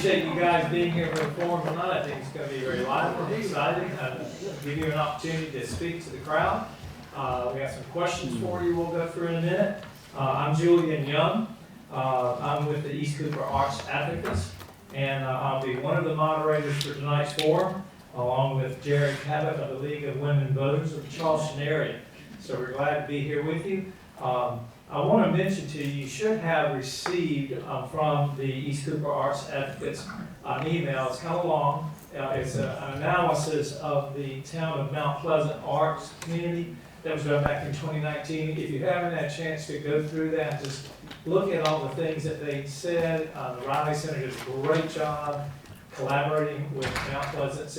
appreciate you guys being here for the forum tonight. I think it's going to be very lively and exciting. Give you an opportunity to speak to the crowd. We have some questions for you we'll go through in a minute. I'm Julian Young. I'm with the East Cooper Arts Advocates, and I'll be one of the moderators for tonight's forum, along with Jerry Cabot of the League of Women Voters of the Charleston area. So we're glad to be here with you. I want to mention to you, you should have received from the East Cooper Arts Advocates an email. It's kind of long. It's an analysis of the town of Mount Pleasant arts community that was done back in 2019. If you haven't had a chance to go through that, just look at all the things that they said. The Riley Center did a great job collaborating with Mount Pleasant,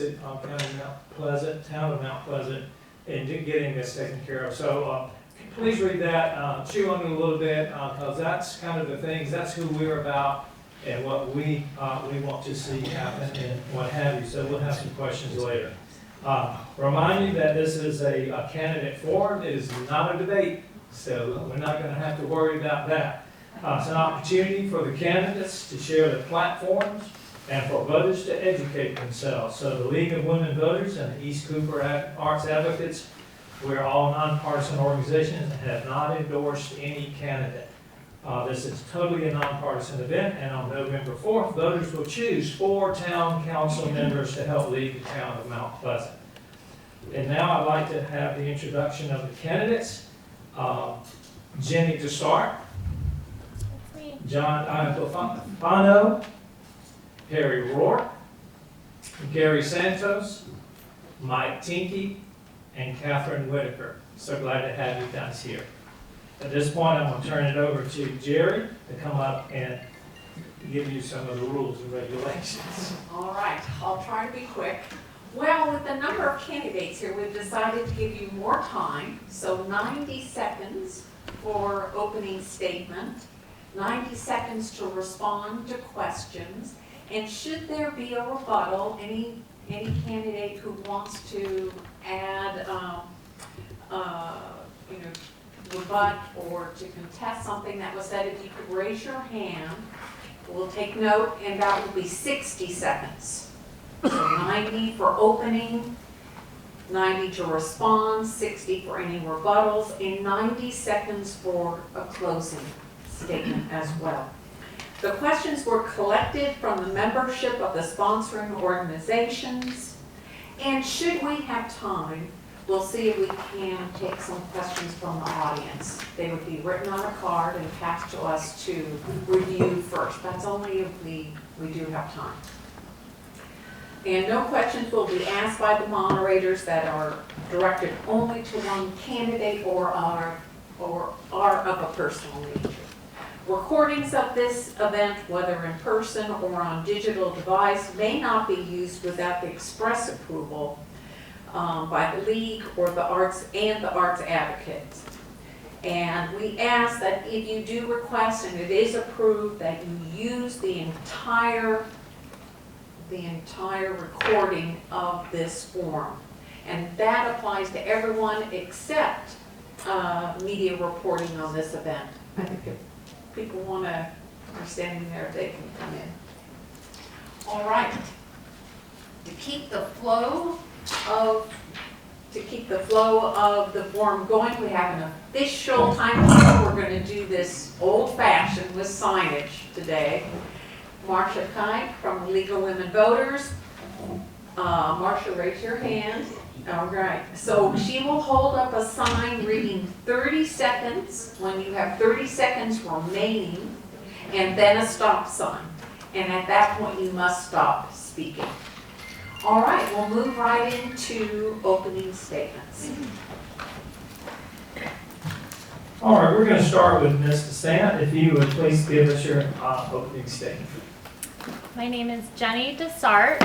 town of Mount Pleasant, and getting this taken care of. So please read that, chew on it a little bit, because that's kind of the things, that's who we're about and what we want to see happen and what have you. So we'll have some questions later. Remind you that this is a candidate forum. It is not a debate, so we're not going to have to worry about that. It's an opportunity for the candidates to share their platforms and for voters to educate themselves. So the League of Women Voters and the East Cooper Arts Advocates, we're all nonpartisan organizations and have not endorsed any candidate. This is totally a nonpartisan event, and on November 4th, voters will choose 4 town council members to help lead the town of Mount Pleasant. And now I'd like to have the introduction of the candidates. Jenny Dessart, John Iapofano, Perry Rourke, Gary Santos, Mike Tinke, and Catherine Whitaker. So glad to have you guys here. At this point, I'm going to turn it over to Jerry to come up and give you some of the rules and regulations. All right, I'll try to be quick. Well, with the number of candidates here, we've decided to give you more time. So 90 seconds for opening statement, 90 seconds to respond to questions, and should there be a rebuttal, any candidate who wants to add, rebut or to contest something that was said, if you could raise your hand, we'll take note, and that will be 60 seconds. So 90 for opening, 90 to respond, 60 for any rebuttals, and 90 seconds for a closing statement as well. The questions were collected from the membership of the sponsoring organizations, and should we have time, we'll see if we can take some questions from the audience. They would be written on a card and passed to us to review first. That's only if we do have time. And no questions will be asked by the moderators that are directed only to one candidate or are of a personal nature. Recordings of this event, whether in person or on digital device, may not be used without the express approval by the League or the Arts Advocates. And we ask that if you do request and it is approved, that you use the entire recording of this forum. And that applies to everyone except media reporting on this event. I think if people are standing there, they can come in. All right. To keep the flow of the forum going, we have an official timekeeper. We're going to do this old-fashioned with signage today. Marcia Kite from the League of Women Voters. Marcia, raise your hand. All right. So she will hold up a sign reading 30 seconds when you have 30 seconds remaining, and then a stop sign. And at that point, you must stop speaking. All right, we'll move right into opening statements. All right, we're going to start with Ms. DeSant. If you would please give us your opening statement. My name is Jenny Dessart,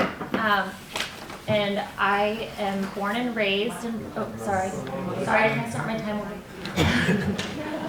and I am born and raised in, sorry, I didn't start my time over.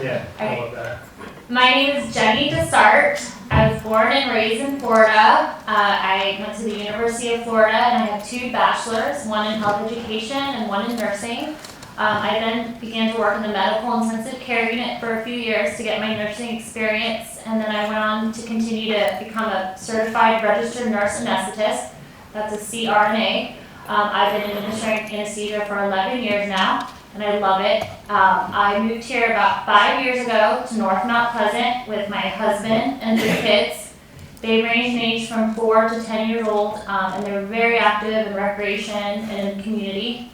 Yeah, Okay. all of that. My name is Jenny Dessart. I was born and raised in Florida. I went to the University of Florida, and I have 2 bachelors, one in health education and one in nursing. I then began to work in the medical intensive care unit for a few years to get my nursing experience, and then I went on to continue to become a certified registered nurse anesthetist. That's a CRNA. I've been administering anesthesia for 11 years now, and I love it. I moved here about 5 years ago to North Mount Pleasant with my husband and 2 kids. They range from 4 to 10 years old, and they're very active in recreation and in community.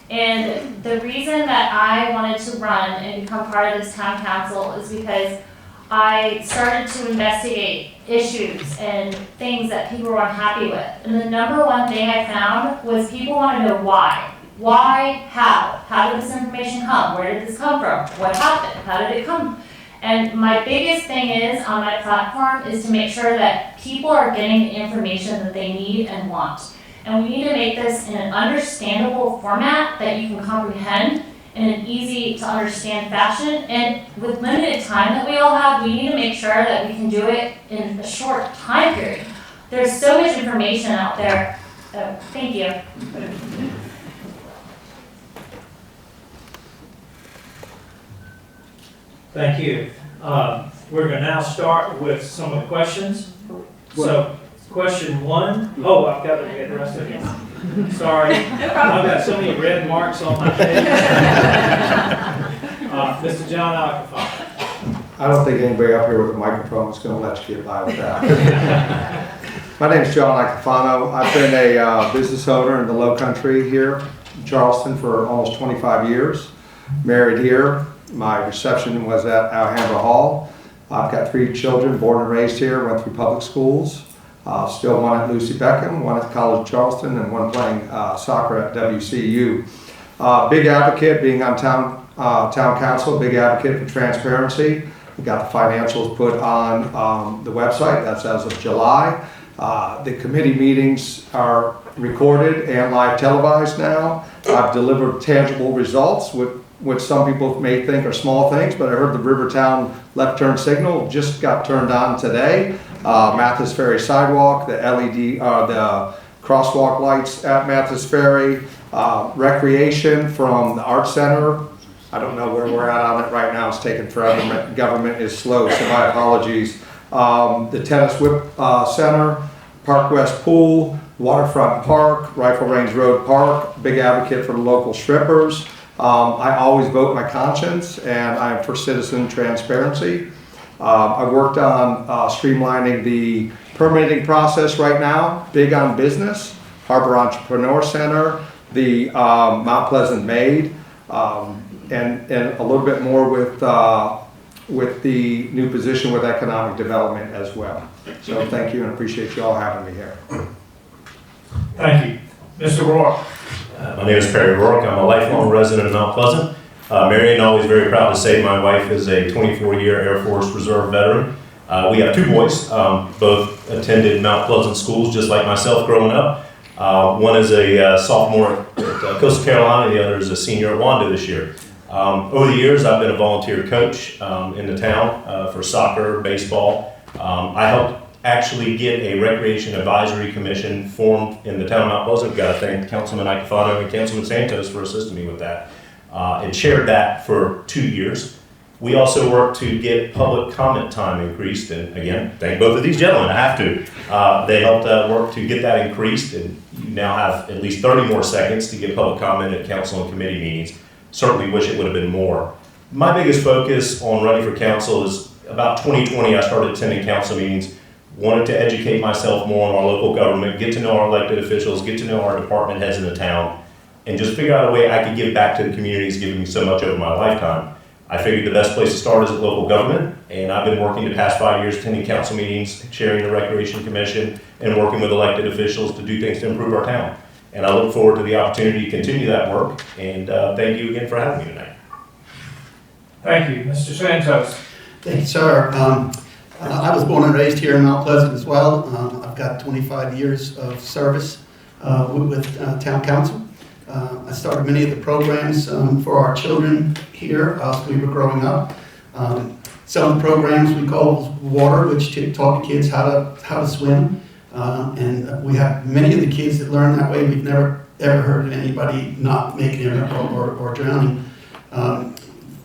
And the reason that I wanted to run and become part of this town council is because I started to investigate issues and things that people were unhappy with. And the number one thing I found was people want to know why. Why? How? How did this information come? Where did this come from? What happened? How did it come? And my biggest thing is on my platform is to make sure that people are getting the information that they need and want. And we need to make this in an understandable format that you can comprehend in an easy to understand fashion. And with limited time that we all have, we need to make sure that we can do it in a short time period. There's so much information out there. Thank you. Thank you. We're going to now start with some of the questions. So, question 1. Oh, I've got to get the rest of it. Sorry. I've got so many red marks on my head. Mr. John Alcafano. I don't think anybody up here with a microphone is going to let you get by with that. My name is John Alcafano. I've been a business owner in the Low Country here in Charleston for almost 25 years. Married here. My reception was at Alhambra Hall. I've got 3 children born and raised here, went through public schools. Still one at Lucy Beckham, one at College of Charleston, and one playing soccer at WCU. Big advocate, being on town council, big advocate for transparency. We got the financials put on the website. That's as of July. The committee meetings are recorded and live televised now. I've delivered tangible results, which some people may think are small things, but I heard the Rivertown left turn signal just got turned on today. Mathis Ferry sidewalk, the LED, the crosswalk lights at Mathis Ferry, recreation from the Art Center. I don't know where we're at on it right now. It's taking forever. Government is slow, so my apologies. The Tennis Whip Center, Park West Pool, Waterfront Park, Rifle Range Road Park, big advocate for the local strippers. I always vote my conscience, and I am for citizen transparency. I've worked on streamlining the permitting process right now, big on business, Harbor Entrepreneur Center, the Mount Pleasant Maid, and a little bit more with the new position with economic development as well. So thank you and appreciate you all having me here. Thank you. Mr. Rourke. My name is Perry Rourke. I'm a lifelong resident of Mount Pleasant. Marion, always very proud to say my wife is a 24-year Air Force Reserve veteran. We have 2 boys, both attended Mount Pleasant schools just like myself growing up. One is a sophomore at Coastal Carolina, the other is a senior at Wanda this year. Over the years, I've been a volunteer coach in the town for soccer, baseball. I helped actually get a Recreation Advisory Commission formed in the town of Mount Pleasant. Got to thank Councilman Icafano and Councilman Santos for assisting me with that. And chaired that for 2 years. We also worked to get public comment time increased, and again, thank both of these gentlemen, I have to. They helped work to get that increased, and you now have at least 30 more seconds to get public comment at council and committee meetings. Certainly wish it would have been more. My biggest focus on running for council is about 2020, I started attending council meetings, wanted to educate myself more on our local government, get to know our elected officials, get to know our department heads in the town, and just figure out a way I could give back to the communities giving me so much over my lifetime. I figured the best place to start is at local government, and I've been working the past 5 years attending council meetings, chairing the Recreation Commission, and working with elected officials to do things to improve our town. And I look forward to the opportunity to continue that work, and thank you again for having me tonight. Thank you. Mr. Santos. Thank you, sir. I was born and raised here in Mount Pleasant as well. I've got 25 years of service with town council. I started many of the programs for our children here as we were growing up. Some of the programs we call Water, which taught the kids how to swim. And we have many of the kids that learn that way. We've never ever heard of anybody not making it or drowning.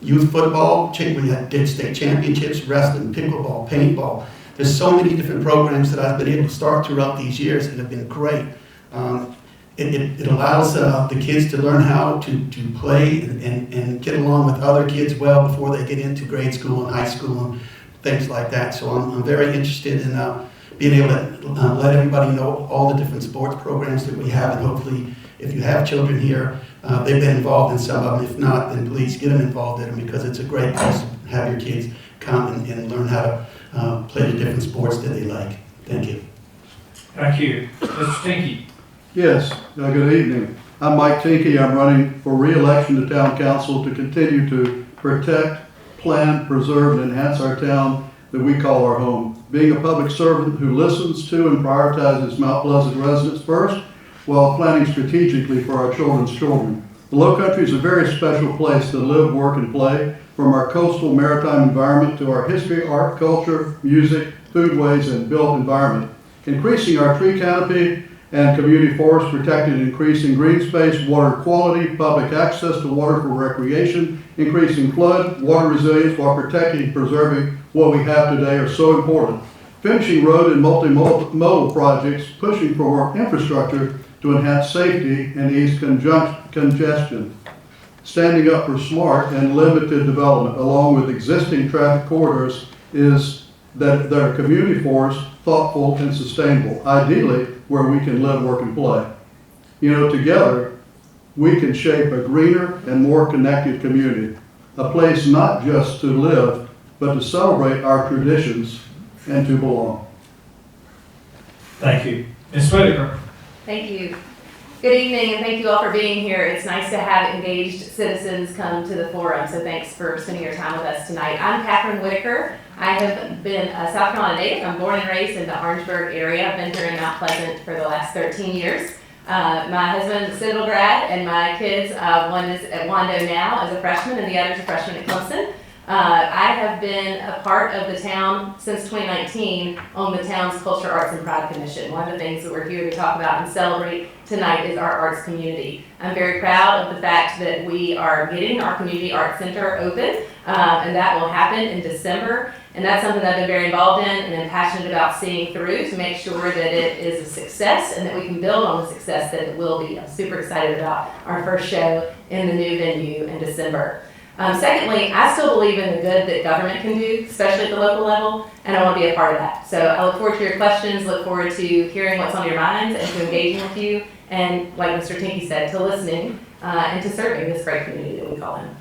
Youth football, we did state championships, wrestling, pickleball, paintball. There's so many different programs that I've been able to start throughout these years that have been great. It allows the kids to learn how to play and get along with other kids well before they get into grade school and high school and things like that. So I'm very interested in being able to let everybody know all the different sports programs that we have, and hopefully if you have children here, they've been involved in some of them. If not, then please get them involved in them, because it's a great place to have your kids come and learn how to play the different sports that they like. Thank you. Thank you. Mr. Tinky? Yes, good evening. I'm Mike Tinky. I'm running for re-election to Town Council to continue to protect, plan, preserve, and enhance our town that we call our home. Being a public servant who listens to and prioritizes Mount Pleasant residents first, while planning strategically for our children's children. The Lowcountry is a very special place to live, work, and play, from our coastal maritime environment to our history, art, culture, music, foodways, and built environment. Increasing our tree canopy and community forest, protecting and increasing green space, water quality, public access to water for recreation, increasing flood, water resilience, while protecting and preserving what we have today are so important. Finishing road and multimodal projects, pushing for more infrastructure to enhance safety and ease congestion. Standing up for smart and limited development along with existing traffic corridors is that they're community forest, thoughtful and sustainable, ideally where we can live, work, and play. You know, together we can shape a greener and more connected community, a place not just to live, but to celebrate our traditions and to belong. Thank you. Ms. Whitaker? Thank you. Good evening, and thank you all for being here. It's nice to have engaged citizens come to the forum, so thanks for spending your time with us tonight. I'm Catherine Whitaker. I have been a South Carolina native. I'm born and raised in the Orangeburg area. I've been here in Mount Pleasant for the last 13 years. My husband is a Citadel grad, and my kids, one is at Wando now as a freshman, and the other is a freshman at Clemson. I have been a part of the town since 2019 on the town's Culture, Arts, and Pride Commission. One of the things that we're here to talk about and celebrate tonight is our arts community. I'm very proud of the fact that we are getting our community arts center open, and that will happen in December. And that's something that I've been very involved in and am passionate about seeing through to make sure that it is a success and that we can build on the success that it will be. I'm super excited about our first show in the new venue in December. Secondly, I still believe in the good that government can do, especially at the local level, and I want to be a part of that. So I look forward to your questions, look forward to hearing what's on your minds and to engaging with you, and like Mr. Tinky said, to listening and to serving this great community that we call home.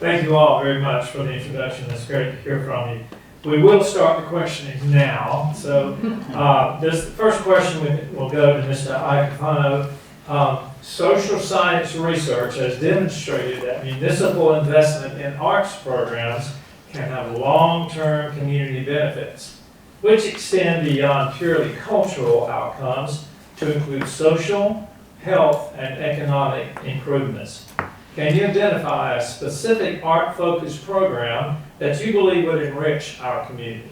Thank you all very much for the introduction. It's great to hear from you. We will start the questioning now. So this first question will go to Mr. Iacofano. Social science research has demonstrated that municipal investment in arts programs can have long-term community benefits, which extend beyond purely cultural outcomes to include social, health, and economic improvements. Can you identify a specific art-focused program that you believe would enrich our community?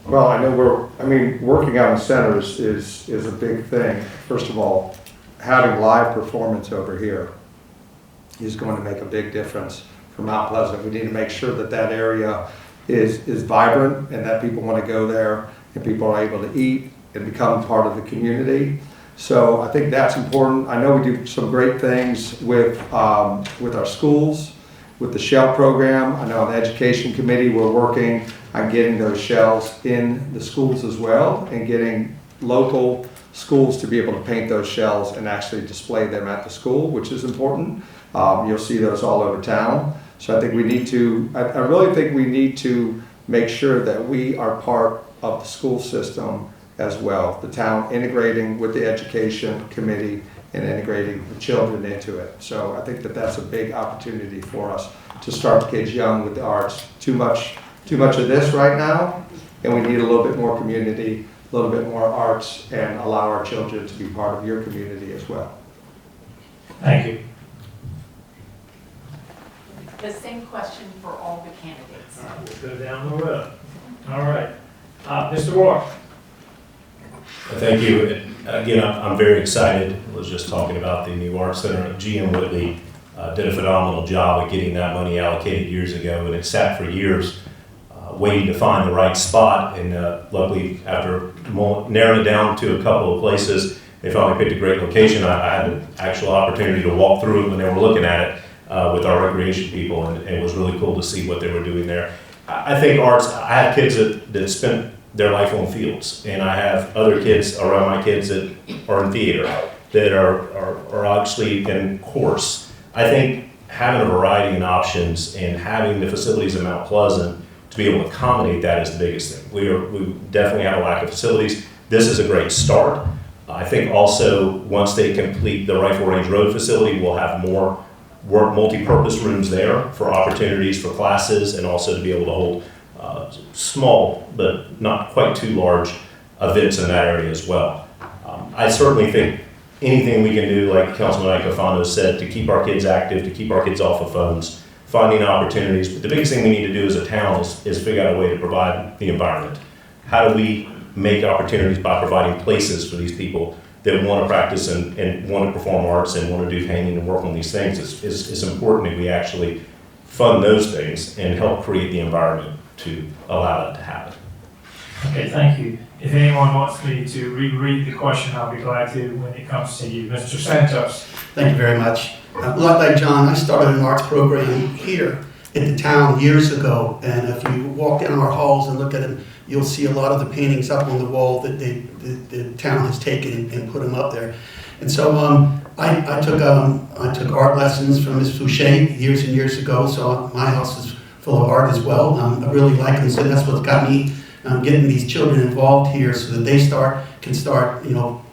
Well, I know working out in centers is a big thing. First of all, having live performance over here is going to make a big difference for Mount Pleasant. We need to make sure that that area is vibrant and that people want to go there and people are able to eat and become part of the community. So I think that's important. I know we do some great things with our schools, with the Shell program. I know on the education committee we're working on getting those shells in the schools as well and getting local schools to be able to paint those shells and actually display them at the school, which is important. You'll see those all over town. So I think we need to, I really think we need to make sure that we are part of the school system as well. The town integrating with the education committee and integrating the children into it. So I think that that's a big opportunity for us to start kids young with the arts. Too much of this right now, and we need a little bit more community, a little bit more arts, and allow our children to be part of your community as well. Thank you. The same question for all the candidates. All right, we'll go down the road. All right. Mr. Rourke. Thank you. Again, I'm very excited. I was just talking about the new Arts Center. GM Whitley did a phenomenal job of getting that money allocated years ago, and it sat for years waiting to find the right spot. And luckily, after narrowing it down to a couple of places, they finally picked a great location. I had an actual opportunity to walk through it when they were looking at it with our recreation people, and it was really cool to see what they were doing there. I think arts, I have kids that spent their life on fields, and I have other kids around my kids that are in theater, that are actually in course. I think having a variety in options and having the facilities in Mount Pleasant to be able to accommodate that is the biggest thing. We definitely have a lack of facilities. This is a great start. I think also once they complete the Rifle Range Road facility, we'll have more multi-purpose rooms there for opportunities for classes, and also to be able to hold small but not quite too large events in that area as well. I certainly think anything we can do, like Councilman Icofano said, to keep our kids active, to keep our kids off of phones, finding opportunities. But the biggest thing we need to do as a town is figure out a way to provide the environment. How do we make opportunities by providing places for these people that want to practice and want to perform arts and want to do painting and work on these things? It's important that we actually fund those things and help create the environment to allow that to happen. Okay, thank you. If anyone wants me to reread the question, I'll be glad to when it comes to you. Mr. Santos. Thank you very much. Like John, I started an arts program here in the town years ago, and if you walk down our halls and look at them, you'll see a lot of the paintings up on the wall that the town has taken and put them up there. And so I took art lessons from Ms. Fouché years and years ago, so my house is full of art as well. I really like them, so that's what's got me getting these children involved here so that they can start,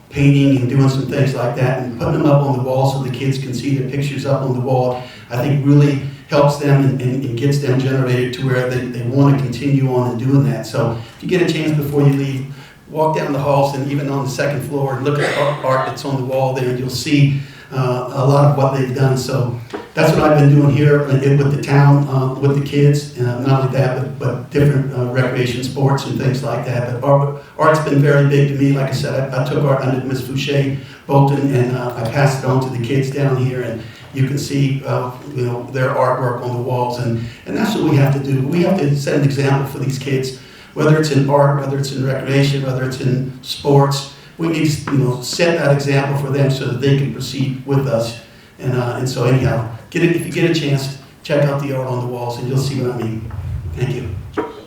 painting and doing some things like that and putting them up on the wall so the kids can see their pictures up on the wall. I think really helps them and gets them generated to where they want to continue on and doing that. So if you get a chance before you leave, walk down the halls and even on the second floor and look at the art that's on the wall there, and you'll see a lot of what they've done. So that's what I've been doing here with the town, with the kids. Not only that, but different recreation sports and things like that. But art's been very big to me. Like I said, I took art under Ms. Fouché Bolton, and I passed it on to the kids down here. And you can see, their artwork on the walls. And that's what we have to do. We have to set an example for these kids, whether it's in art, whether it's in recreation, whether it's in sports. We need to, set that example for them so that they can proceed with us. And so anyhow, if you get a chance, check out the art on the walls and you'll see what I mean. Thank you.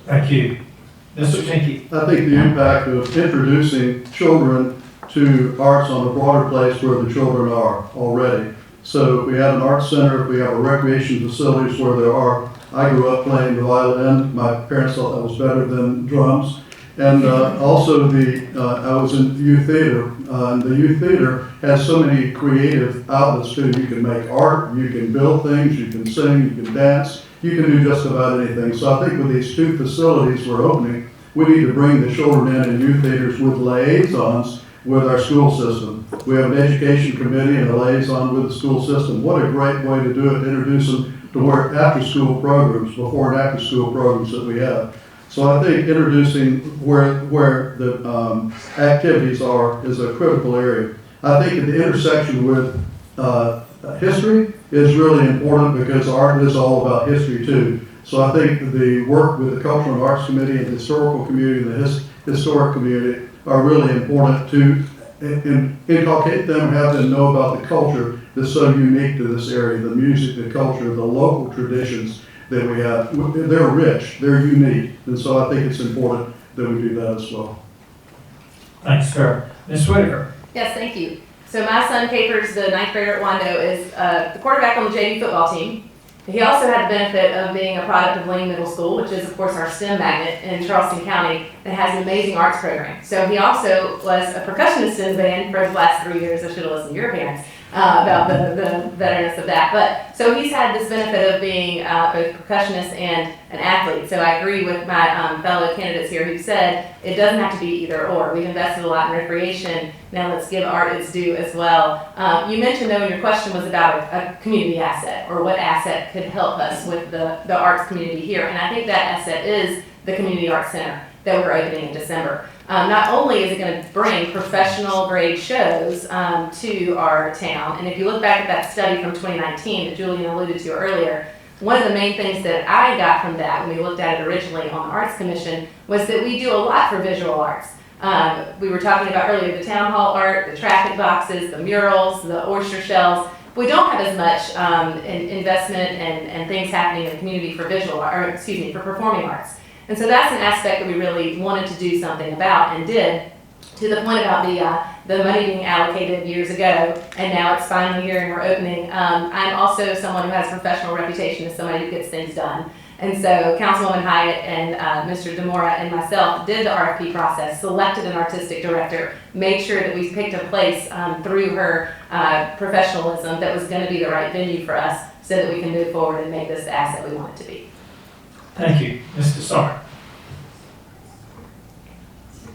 Thank you. Mr. Tinky. I think the impact of introducing children to arts on a broader place where the children are already. So if we have an art center, if we have a recreation facilities where there are, I grew up playing the violin. My parents thought that was better than drums. And also I was in youth theater. The youth theater has so many creative outlets too. You can make art, you can build things, you can sing, you can dance, you can do just about anything. So I think with these two facilities we're opening, we need to bring the children in youth theaters with liaisons with our school system. We have an education committee and a liaison with the school system. What a great way to do it, introduce them to work after school programs, before and after school programs that we have. So I think introducing where the activities are is a critical area. I think at the intersection with history is really important because art is all about history too. So I think the work with the Cultural and Arts Committee and the historical community and the historic community are really important to inculcate them, have them know about the culture that's so unique to this area, the music, the culture, the local traditions that we have. They're rich, they're unique, and so I think it's important that we do that as well. Thanks, sir. Ms. Whitaker. Yes, thank you. So my son Capers, the 9th grader at Wando, is the quarterback on the JV football team. He also had the benefit of being a product of Lane Middle School, which is, of course, our STEM magnet in Charleston County that has an amazing arts program. So he also was a percussionist in the band for the last 3 years. I should have listened to your parents about the betterness of that. But so he's had this benefit of being both a percussionist and an athlete. So I agree with my fellow candidates here who said it doesn't have to be either or. We've invested a lot in recreation. Now let's give art its due as well. You mentioned, though, in your question was about a community asset, or what asset could help us with the arts community here. And I think that asset is the Community Arts Center. that we're opening in December. Not only is it going to bring professional grade shows to our town, and if you look back at that study from 2019 that Julian alluded to earlier, one of the main things that I got from that when we looked at it originally on the Arts Commission was that we do a lot for visual arts. We were talking about earlier the town hall art, the traffic boxes, the murals, the oyster shells. We don't have as much investment and things happening in the community for for performing arts. And so that's an aspect that we really wanted to do something about and did, to the point about the money being allocated years ago, and now it's finally here and we're opening. I'm also someone who has a professional reputation as somebody who gets things done. And so Councilwoman Hyatt and Mr. DeMora and myself did the RFP process, selected an artistic director, made sure that we picked a place through her professionalism that was going to be the right venue for us so that we can move forward and make this the asset we want it to be. Thank you. Mr. Sark.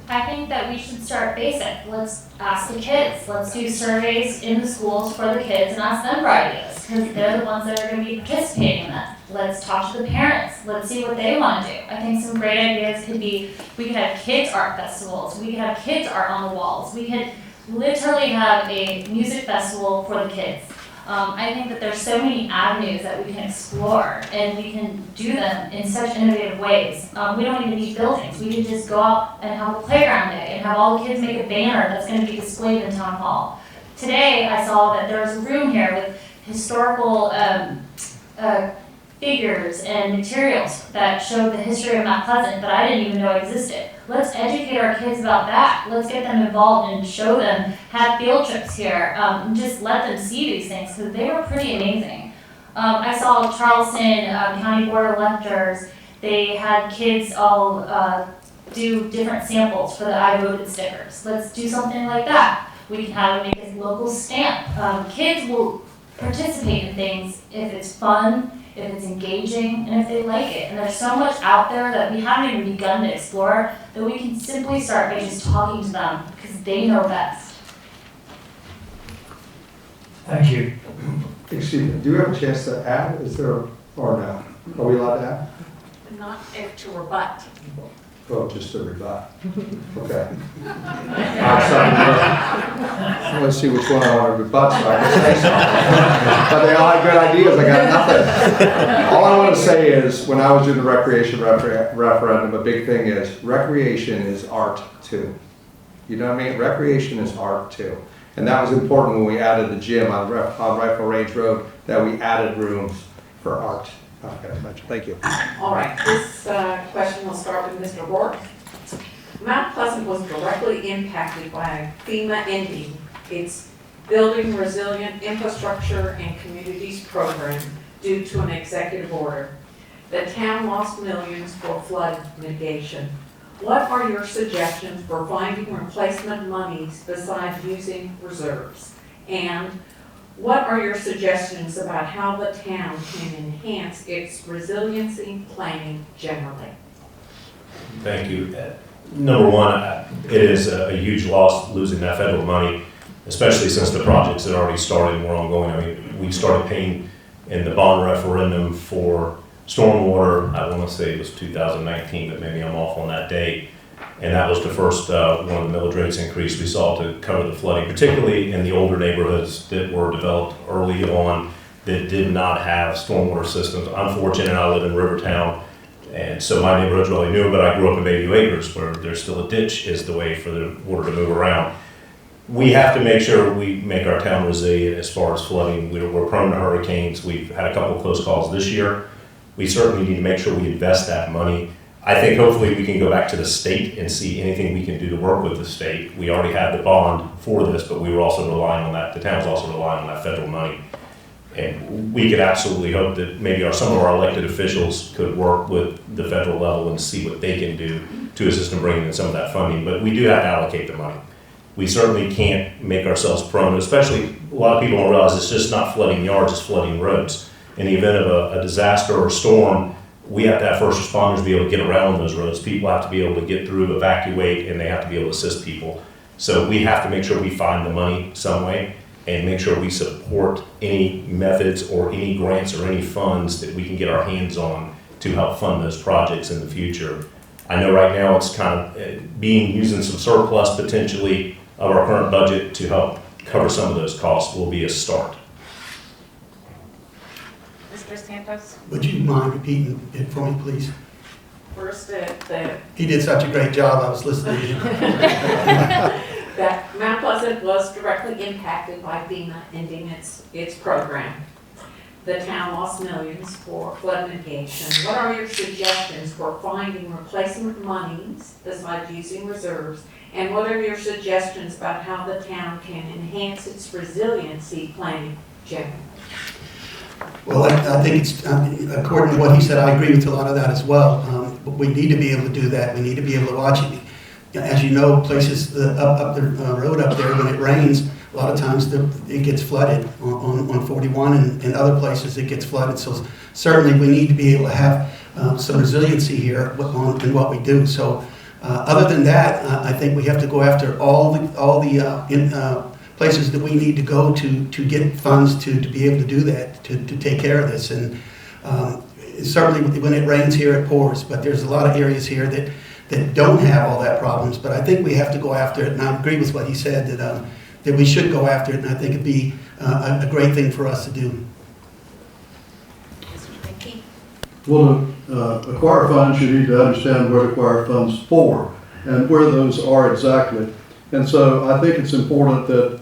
I think that we should start basic. Let's ask the kids. Let's do surveys in the schools for the kids and ask them for ideas, because they're the ones that are going to be participating in that. Let's talk to the parents. Let's see what they want to do. I think some great ideas could be, we could have kids art festivals. We could have kids art on the walls. We could literally have a music festival for the kids. I think that there's so many avenues that we can explore, and we can do them in such innovative ways. We don't even need buildings. We can just go out and have a playground day and have all the kids make a banner that's going to be displayed in Town Hall. Today, I saw that there's a room here with historical figures and materials that showed the history of Mount Pleasant that I didn't even know existed. Let's educate our kids about that. Let's get them involved and show them, have field trips here, just let them see these things, because they were pretty amazing. I saw Charleston County Board of Electors, they had kids all do different samples for the I voted stickers. Let's do something like that. We can have them make a local stamp. Kids will participate in things if it's fun, if it's engaging, and if they like it. And there's so much out there that we haven't even begun to explore that we can simply start by just talking to them, because they know best. Thank you. Excuse me, do you have a chance to add? Is there, or no? Are we allowed to add? Not if to rebut. Oh, just to rebut. Okay. Let's see which one I want to rebut so I can say something. But they all had good ideas, I got nothing. All I want to say is, when I was doing the recreation referendum, a big thing is, recreation is art too. You know what I mean? Recreation is art too. And that was important when we added the gym on Rifle Range Road, that we added rooms for art. Thank you. All right, this question will start with Mr. Rourke. Mount Pleasant was directly impacted by FEMA ending its Building Resilient Infrastructure and Communities program due to an executive order. The town lost millions for flood mitigation. What are your suggestions for finding replacement monies besides using reserves? And what are your suggestions about how the town can enhance its resiliency planning generally? Thank you. Number one, it is a huge loss losing that federal money, especially since the projects had already started and were ongoing. I mean, we started paying in the bond referendum for stormwater, I want to say it was 2019, but maybe I'm off on that date. And that was the first one of the millage rates increase we saw to cover the flooding, particularly in the older neighborhoods that were developed early on that did not have stormwater systems. I'm fortunate, I live in Rivertown, and so my neighborhood's really new, but I grew up in Bayview Acres, where there's still a ditch is the way for the water to move around. We have to make sure we make our town resilient as far as flooding. We're prone to hurricanes. We've had a couple of close calls this year. We certainly need to make sure we invest that money. I think hopefully we can go back to the state and see anything we can do to work with the state. We already had the bond for this, but we were also relying on that. The town's also relying on that federal money. And we could absolutely hope that maybe some of our elected officials could work with the federal level and see what they can do to assist in bringing in some of that funding. But we do have to allocate the money. We certainly can't make ourselves prone, especially a lot of people don't realize it's just not flooding yards, it's flooding roads. In the event of a disaster or storm, we have to have first responders be able to get around those roads. People have to be able to get through, evacuate, and they have to be able to assist people. So we have to make sure we find the money some way and make sure we support any methods or any grants or any funds that we can get our hands on to help fund those projects in the future. I know right now it's kind of using some surplus potentially of our current budget to help cover some of those costs will be a start. Mr. Santos? Would you mind repeating it for me, please? First, the He did such a great job, I was listening to him. that Mount Pleasant was directly impacted by FEMA ending its program. The town lost millions for flood mitigation. What are your suggestions for finding replacement monies besides using reserves? And what are your suggestions about how the town can enhance its resiliency planning generally? Well, I think it's, according to what he said, I agree with a lot of that as well. But we need to be able to do that. We need to be able to watch it. As you know, places up the road up there, when it rains, a lot of times it gets flooded on 41 and other places it g's flooded. So certainly we need to be able to have some resiliency here in what we do. So other than that, I think we have to go after all the places that we need to go to get funds to be able to do that, to take care of this. And certainly when it rains here, it pours, but there's a lot of areas here that don't have all that problems. But I think we have to go after it, and I agree with what he said, that we should go after it, and I think it'd be a great thing for us to do. Mr. Dickey? Well, to acquire funds, you need to understand what to acquire funds for and where those are exactly. And so I think it's important that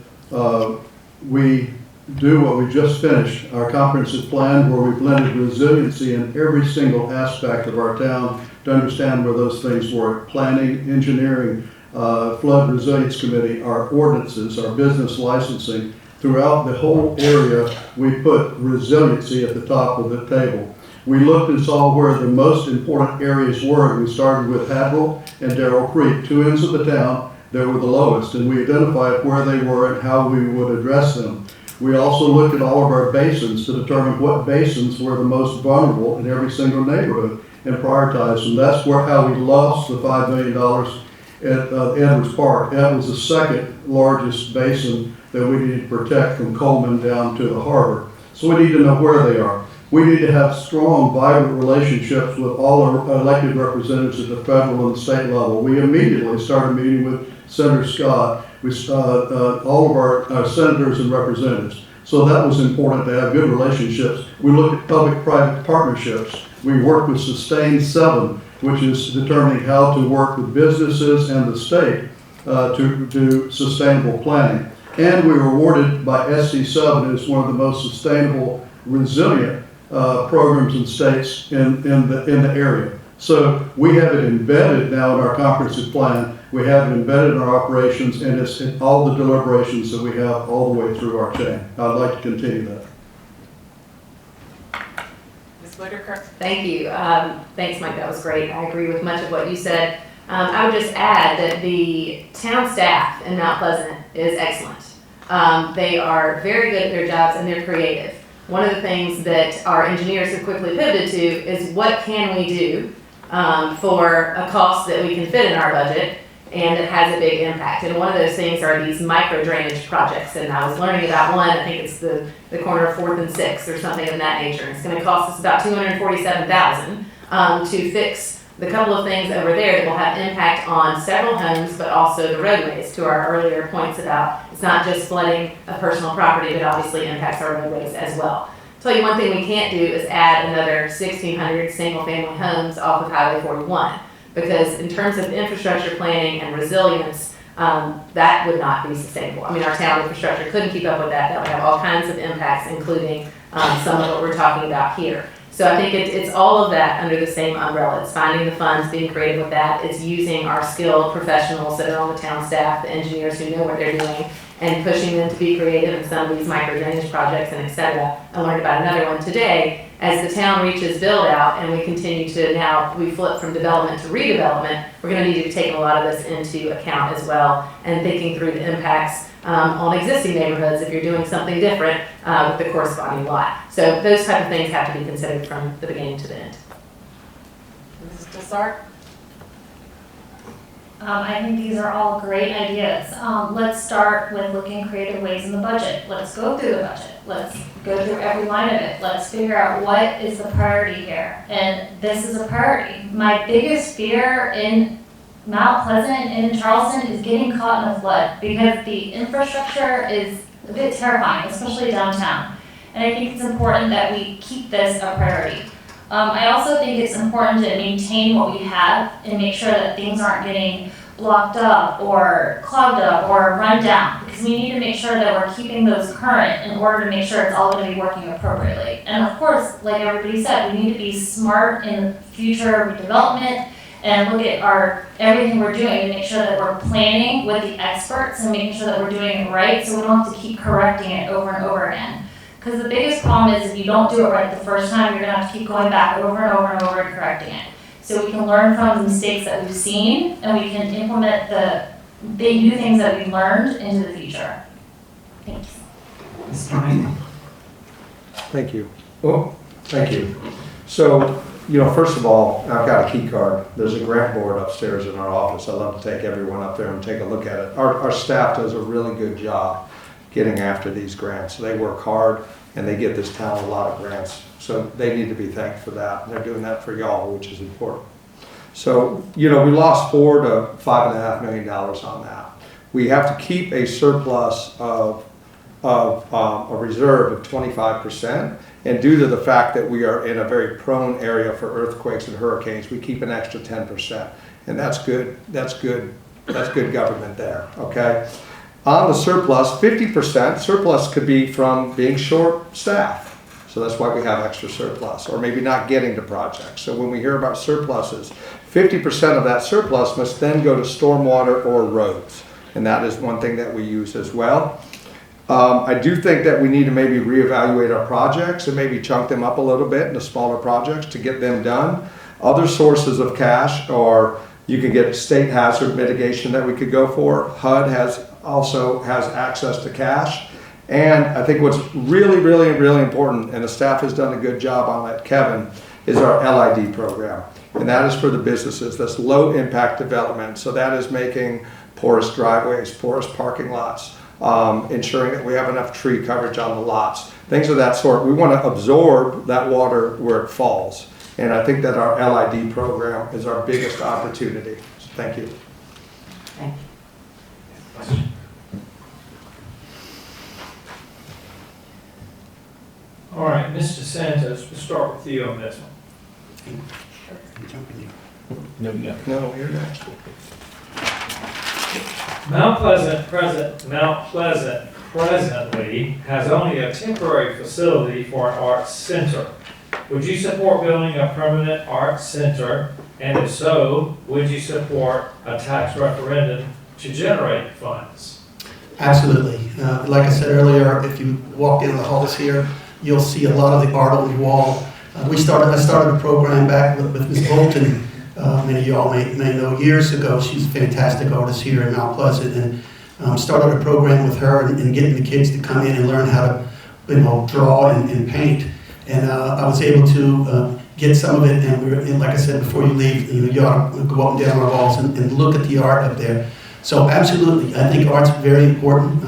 we do what we just finished, our comprehensive plan, where we blended resiliency in every single aspect of our town to understand where those things were: planning, engineering, flood resilience committee, our ordinances, our business licensing. Throughout the whole area, we put resiliency at the top of the table. We looked and saw where the most important areas were. We started with Hadwell and Darrell Creek, two ends of the town that were the lowest, and we identified where they were and how we would address them. We also looked at all of our basins to determine what basins were the most vulnerable in every single neighborhood and prioritized them. That's how we lost the $5 million at Edwards Park. That was the second largest basin that we need to protect from Coleman down to the harbor. So we need to know where they are. We need to have strong, vibrant relationships with all our elected representatives at the federal and the state level. We immediately started meeting with Senator Scott, all of our senators and representatives. So that was important to have good relationships. We looked at public-private partnerships. We worked with Sustain 7, which is determining how to work with businesses and the state to do sustainable planning. And we were awarded by SC7 as one of the most sustainable, resilient programs and states in the area. So we have it embedded now in our comprehensive plan. We have it embedded in our operations, and it's in all the deliberations that we have all the way through our chain. I'd like to continue that. Ms. Whitaker? Thank you. Thanks, Mike. That was great. I agree with much of what you said. I would just add that the town staff in Mount Pleasant is excellent. They are very good at their jobs, and they're creative. One of the things that our engineers have quickly pivoted to is what can we do for a cost that we can fit in our budget and it has a big impact. And one of those things are these micro drainage projects. And I was learning about one, I think it's the corner of 4th and 6th or something of that nature. It's going to cost us about $247,000 to fix the couple of things over there that will have impact on several homes, but also the roadways, to our earlier points about it's not just flooding a personal property, but obviously impacts our roadways as well. I'll tell you one thing we can't do is add another 1,600 single-family homes off of Highway 41, because in terms of infrastructure planning and resilience, that would not be sustainable. I mean, our town infrastructure couldn't keep up with that. That would have all kinds of impacts, including some of what we're talking about here. So I think it's all of that under the same umbrella. It's finding the funds, being creative with that. It's using our skilled professionals that are on the town staff, the engineers who know what they're doing, and pushing them to be creative in some of these micro drainage projects and et cetera. I learned about another one today. As the town reaches build out and we continue to now, we flip from development to redevelopment, we're going to need to be taking a lot of this into account as well and thinking through the impacts on existing neighborhoods if you're doing something different with the corresponding lot. So those type of things have to be considered from the beginning to the end. Mrs. Dessart? I think these are all great ideas. Let's start with looking creative ways in the budget. Let's go through the budget. Let's go through every line of it. Let's figure out what is the priority here. And this is a priority. My biggest fear in Mount Pleasant and in Charleston is getting caught in a flood because the infrastructure is a bit terrifying, especially downtown. And I think it's important that we keep this a priority. I also think it's important to maintain what we have and make sure that things aren't getting blocked up or clogged up or run down, because we need to make sure that we're keeping those current in order to make sure it's all going to be working appropriately. And of course, like everybody said, we need to be smart in future development and look at everything we're doing to make sure that we're planning with the experts and making sure that we're doing it right, so we don't have to keep correcting it over and over again. Because the biggest problem is if you don't do it right the first time, you're going to have to keep going back over and over and over and correcting it. So we can learn from the mistakes that we've seen, and we can implement the big new things that we've learned into the future. Thanks. Thank you. Oh, thank you. So, first of all, I've got a key card. There's a grant board upstairs in our office. I love to take everyone up there and take a look at it. Our staff does a really good job getting after these grants. They work hard and they give this town a lot of grants. So they need to be thanked for that. And they're doing that for y'all, which is important. So, we lost $4 to $5.5 million on that. We have to keep a surplus of a reserve of 25%. And due to the fact that we are in a very prone area for earthquakes and hurricanes, we keep an extra 10%. And that's good. That's good government there, okay? On the surplus, 50% surplus could be from being short staff. So that's why we have extra surplus, or maybe not getting to projects. So when we hear about surpluses, 50% of that surplus must then go to stormwater or roads. And that is one thing that we use as well. I do think that we need to maybe reevaluate our projects and maybe chunk them up a little bit into smaller projects to get them done. Other sources of cash, or you could get state hazard mitigation that we could go for. HUD also has access to cash. And I think what's really, really, really important, and the staff has done a good job on it, Kevin, is our LID program. And that is for the businesses. That's low impact development. So that is making porous driveways, porous parking lots, ensuring that we have enough tree coverage on the lots, things of that sort. We want to absorb that water where it falls. And I think that our LID program is our biggest opportunity. So thank you. Thank you. Question? All right, Mr. Santos, we'll start with you on this one. No, you got No, you're next. Mount Pleasant presently has only a temporary facility for an arts center. Would you support building a permanent arts center? And if so, would you support a tax referendum to generate funds? Absolutely. Like I said earlier, if you walk in the halls here, you'll see a lot of the art on the wall. I started a program back with Ms. Bolton. Many of y'all may know years ago. She's a fantastic artist here in Mount Pleasant, and started a program with her and getting the kids to come in and learn how to, draw and paint. And I was able to get some of it. And like I said, before you leave, you ought to go up and down our walls and look at the art up there. So absolutely, I think art's very important.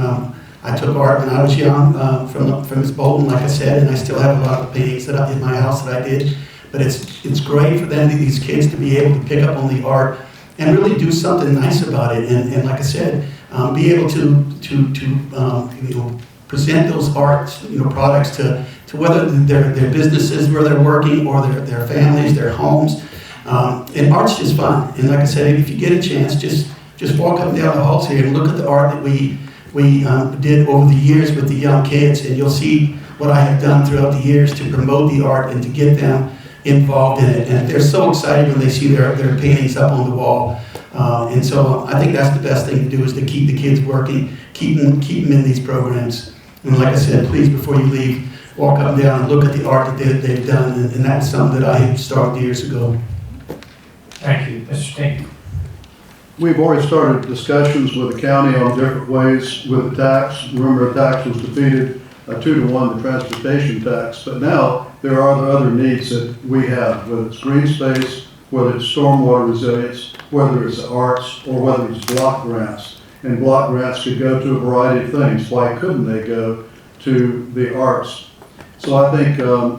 I took art when I was young from Ms. Bolton, like I said, and I still have a lot of paintings that in my house that I did. But it's great for them, these kids, to be able to pick up on the art and really do something nice about it. And like I said, be able to present those art products to whether their businesses where they're working or their families, their homes. And art's just fun. And like I said, if you get a chance, just walk up and down the halls here and look at the art that we did over the years with the young kids, and you'll see what I have done throughout the years to promote the art and to get them involved in it. And they're so excited when they see their paintings up on the wall. And so I think that's the best thing to do, is to keep the kids working, keep them in these programs. And like I said, please, before you leave, walk up and down and look at the art that they've done. And that's something that I started years ago. Thank you. Mr. Tinker. We've already started discussions with the county on different ways with the tax. Remember, the tax was defeated 2-1, the transportation tax. But now there are the other needs that we have, whether it's green space, whether it's stormwater resilience, whether it's arts or whether it's block grants. And block grants could go to a variety of things. Why couldn't they go to the arts? So I think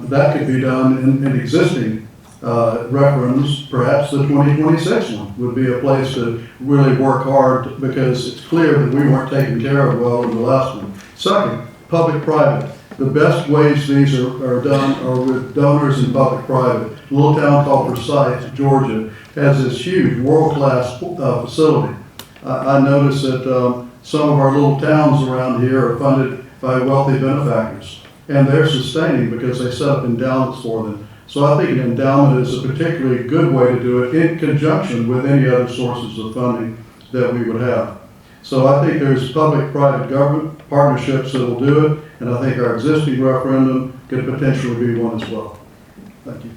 that could be done in existing referendums. Perhaps the 2026 one would be a place to really work hard, because it's clear that we weren't taken care of well in the last one. Second, public-private. The best ways these are done are with donors and public-private. A little town called Forsyth, Georgia, has this huge world-class facility. I noticed that some of our little towns around here are funded by wealthy benefactors, and they're sustaining because they set up endowments for them. So I think an endowment is a particularly good way to do it in conjunction with any other sources of funding that we would have. So I think there's public-private government partnerships that will do it, and I think our existing referendum could potentially be one as well. Thank you.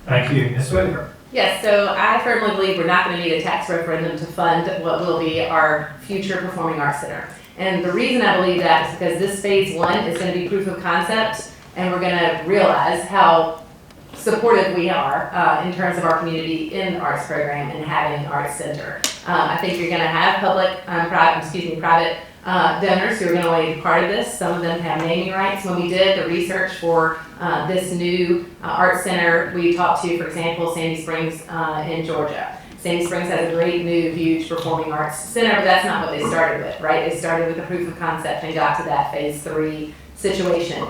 Thank you. Ms. Whitaker? Yes, so I firmly believe we're not going to need a tax referendum to fund what will be our future Performing Arts Center. And the reason I believe that is because this phase one is going to be proof of concept, and we're going to realize how supportive we are in terms of our community in the arts program and having an arts center. I think you're going to have private donors who are going to want to be part of this. Some of them have naming rights. When we did the research for this new art center, we talked to, for example, Sandy Springs in Georgia. Sandy Springs has a great new, huge performing arts center, but that's not what they started with, right? They started with a proof of concept and got to that phase 3 situation.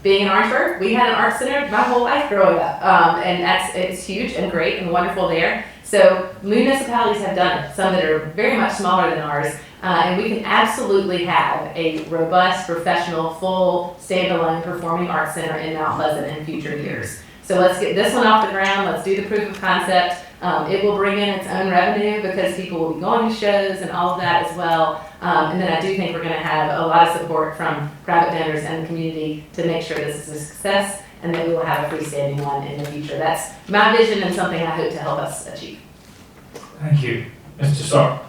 Being in Orangeburg, we had an art center my whole life growing up, and it's huge and great and wonderful there. So municipalities have done it, some that are very much smaller than ours, and we can absolutely have a robust, professional, full, standalone performing arts center in Mount Pleasant in future years. So let's get this one off the ground, let's do the proof of concept. It will bring in its own revenue because people will be going to shows and all of that as well. And then I do think we're going to have a lot of support from private donors and the community to make sure this is a success, and that we will have a freestanding one in the future. That's my vision and something I hope to help us achieve. Thank you. Mr. Sark?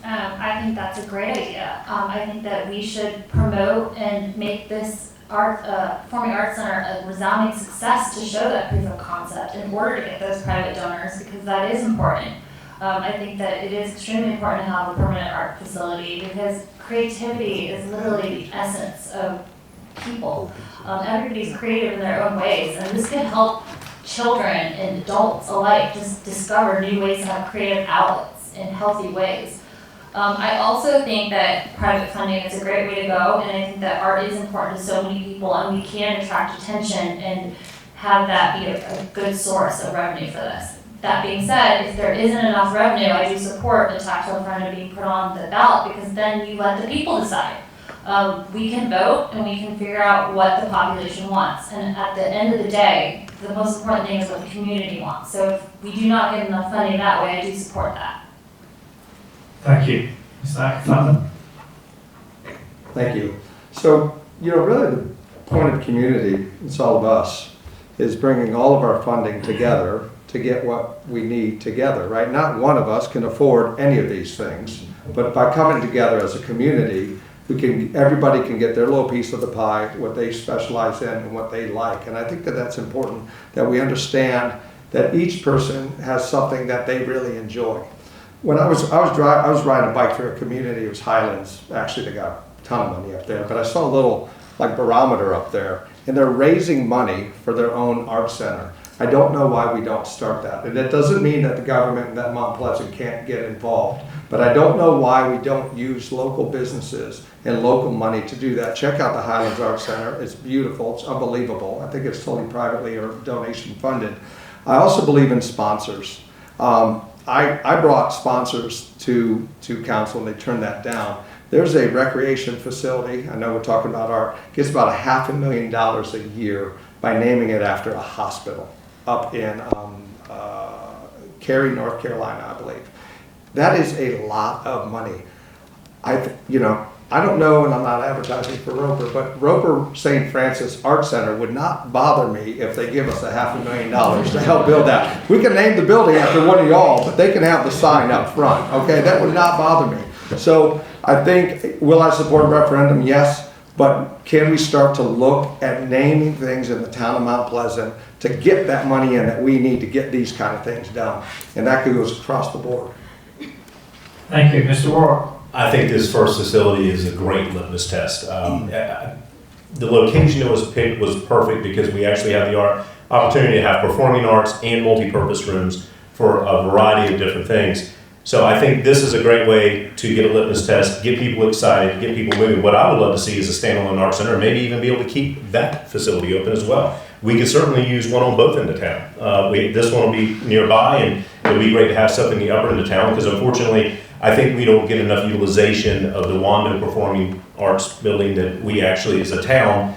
I think that's a great idea. I think that we should promote and make this Performing Arts Center a resounding success to show that proof of concept in order to get those private donors, because that is important. I think that it is extremely important to have a permanent art facility, because creativity is literally the essence of people. Everybody's creative in their own ways, and this can help children and adults alike just discover new ways to have creative outlets in healthy ways. I also think that private funding is a great way to go, and I think that art is important to so many people, and we can attract attention and have that be a good source of revenue for this. That being said, if there isn't enough revenue, I do support the tax referendum being put on the ballot, because then you let the people decide. We can vote and we can figure out what the population wants, and at the end of the day, the most important thing is what the community wants. So if we do not get enough funding that way, I do support that. Thank you. Mr. Ackerman? Thank you. So, really the point of community, it's all of us, is bringing all of our funding together to get what we need together, right? Not one of us can afford any of these things, but by coming together as a community, everybody can get their little piece of the pie, what they specialize in and what they like. And I think that that's important, that we understand that each person has something that they really enjoy. When I was riding a bike through a community, it was Highlands, actually they got a ton of money up there, but I saw a little barometer up there, and they're raising money for their own art center. I don't know why we don't start that. And that doesn't mean that the government and that Mount Pleasant can't get involved, but I don't know why we don't use local businesses and local money to do that. Check out the Highlands Art Center. It's beautiful, it's unbelievable. I think it's totally privately or donation funded. I also believe in sponsors. I brought sponsors to council and they turned that down. There's a recreation facility, I know we're talking about art, gets about $500,000 a year by naming it after a hospital up in Cary, North Carolina, I believe. That is a lot of money. I don't know, and I'm not advertising for Roper, but Roper St. Francis Art Center would not bother me if they give us $500,000 to help build that. We can name the building after one of y'all, but they can have the sign up front, okay? That would not bother me. So I think, will I support a referendum? Yes. But can we start to look at naming things in the town of Mount Pleasant to get that money in that we need to get these kind of things done? And that goes across the board. Thank you, Mr. Rourke. I think this first facility is a great litmus test. The location that was picked was perfect because we actually have the opportunity to have performing arts and multi-purpose rooms for a variety of different things. So I think this is a great way to get a litmus test, get people excited, get people moving. What I would love to see is a standalone art center, maybe even be able to keep that facility open as well. We could certainly use one on both ends of town. This one will be nearby, and it would be great to have something in the upper end of town because unfortunately, I think we don't get enough utilization of the Wando Performing Arts building that we actually, as a town,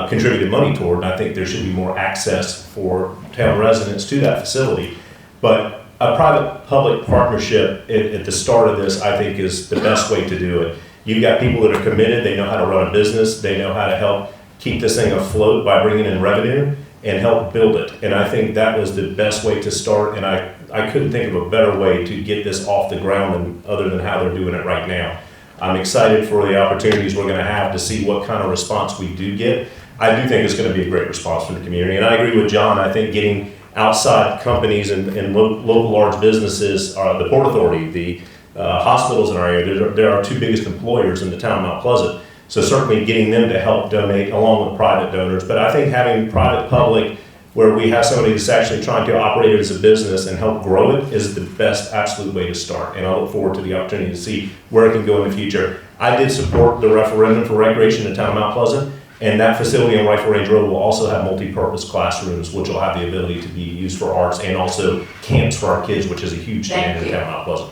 contributed money toward. And I think there should be more access for town residents to that facility. But a private-public partnership at the start of this, I think, is the best way to do it. You've got people that are committed. They know how to run a business. They know how to help keep this thing afloat by bringing in revenue and help build it. And I think that was the best way to start. And I couldn't think of a better way to get this off the ground other than how they're doing it right now. I'm excited for the opportunities we're going to have to see what kind of response we do get. I do think it's going to be a great response from the community. And I agree with John. I think getting outside companies and local large businesses, the Port Authority, the hospitals in our area, they're our two biggest employers in the town of Mount Pleasant. So certainly getting them to help donate along with private donors. But I think having private-public where we have somebody that's actually trying to operate it as a business and help grow it is the best absolute way to start. And I look forward to the opportunity to see where it can go in the future. I did support the referendum for recreation in the town of Mount Pleasant, and that facility on Rifle Range Road will also have multi-purpose classrooms, which will have the ability to be used for arts and also camps for our kids, which is a huge stand in the town of Mount Pleasant.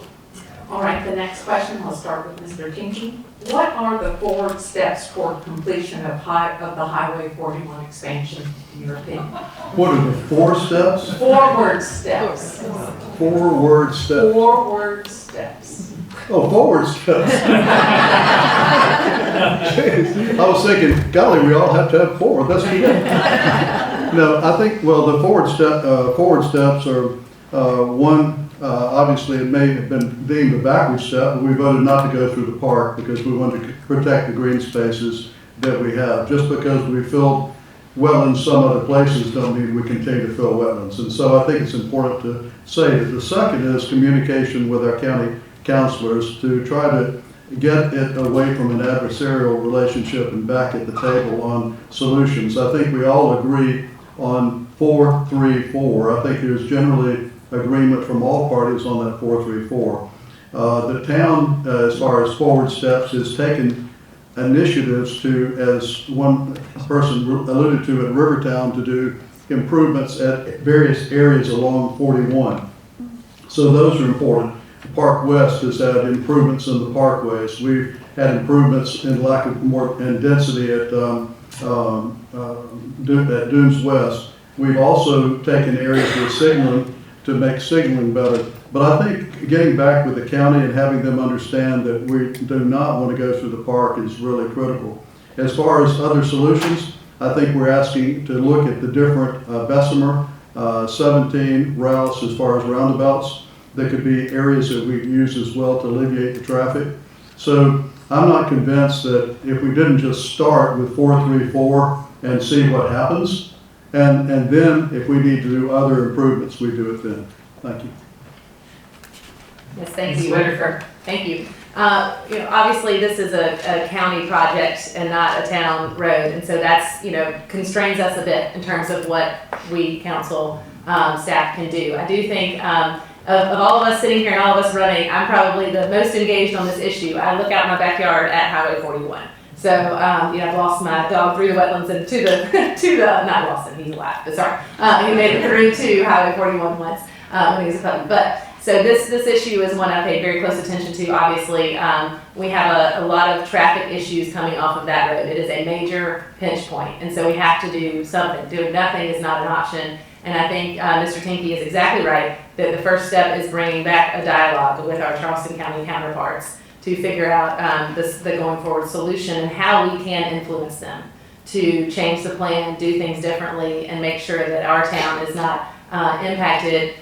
All right, the next question, we'll start with Mr. Kinky. What are the forward steps toward completion of the Highway 41 expansion, in your opinion? What are the 4 steps? Forward steps. 4-word steps. Forward steps. Oh, forward steps. Jeez. I was thinking, golly, we all have to have 4. That's good. No, I think, well, the forward steps are one. Obviously, it may have been deemed a backward step, but we voted not to go through the park because we wanted to protect the green spaces that we have. Just because we filled wetlands some other places don't mean we continue to fill wetlands. And so I think it's important to say that. The second is communication with our county councilors to try to get it away from an adversarial relationship and back at the table on solutions. I think we all agree on 4-3-4. I think there's generally agreement from all parties on that 4-3-4. The town, as far as forward steps, has taken initiatives to, as one person alluded to at Rivertown, to do improvements at various areas along 41. So those are important. Park West has had improvements in the parkways. We've had improvements in lack of more and density at Dunes West. We've also taken areas with signaling to make signaling better. But I think getting back with the county and having them understand that we do not want to go through the park is really critical. As far as other solutions, I think we're asking to look at the different Bessemer, 17 routes as far as roundabouts. There could be areas that we use as well to alleviate the traffic. So I'm not convinced that if we didn't just start with 4-3-4 and see what happens, and then if we need to do other improvements, we do it then. Thank you. Yes, thank you. Thank you. Obviously this is a county project and not a town road. And so that's, constrains us a bit in terms of what we council staff can do. I do think of all of us sitting here and all of us running, I'm probably the most engaged on this issue. I look out in my backyard at Highway 41. So, I've lost my dog through the wetlands and not lost him, he's alive, but sorry. He made it through to Highway 41 once when he was a puppy. But, so this issue is one I paid very close attention to. Obviously, we have a lot of traffic issues coming off of that road. It is a major pinch point, and so we have to do something. Doing nothing is not an option. And I think Mr. Tinky is exactly right that the first step is bringing back a dialogue with our Charleston County counterparts to figure out the going forward solution and how we can influence them to change the plan, do things differently, and make sure that our town is not impacted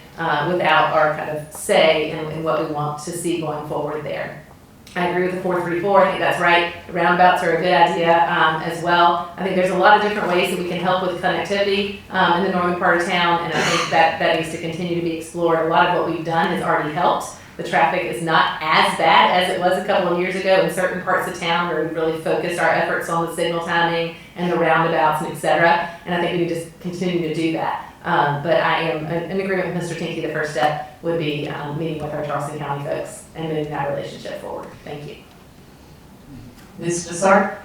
without our kind of say in what we want to see going forward there. I agree with the 434. I think that's right. Roundabouts are a good idea as well. I think there's a lot of different ways that we can help with connectivity in the northern part of town, and I think that needs to continue to be explored. A lot of what we've done has already helped. The traffic is not as bad as it was a couple of years ago in certain parts of town where we really focused our efforts on the signal timing and the roundabouts and et cetera. And I think we need to continue to do that. But I am in agreement with Mr. Tinky. The first step would be meeting with our Charleston County folks and moving that relationship forward. Thank you. Ms. Desart?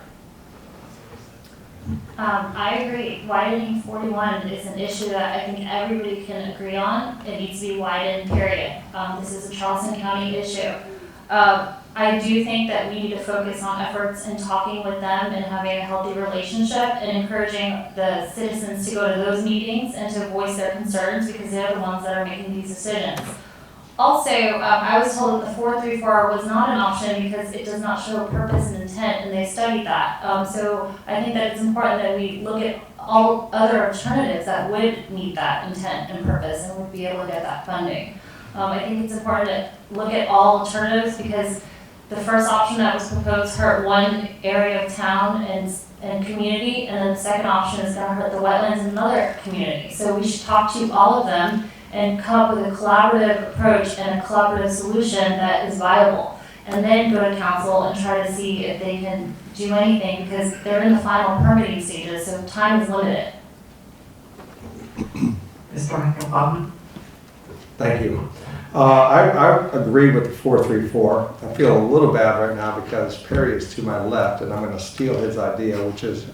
I agree. Widening 41 is an issue that I think everybody can agree on. It needs to be widened, period. This is a Charleston County issue. I do think that we need to focus on efforts in talking with them and having a healthy relationship and encouraging the citizens to go to those meetings and to voice their concerns because they're the ones that are making these decisions. Also, I was told that the 434 was not an option because it does not show a purpose and intent, and they studied that. So I think that it's important that we look at all other alternatives that would meet that intent and purpose and would be able to get that funding. I think it's important to look at all alternatives because the first option that was proposed hurt one area of town and community, and then the second option is going to hurt the wetlands in another community. So we should talk to all of them and come up with a collaborative approach and a collaborative solution that is viable. And then go to council and try to see if they can do anything because they're in the final permitting stages, so time is limited. Mr. Hoffman? Thank you. I agree with the 434. I feel a little bad right now because Perry is to my left and I'm going to steal his idea,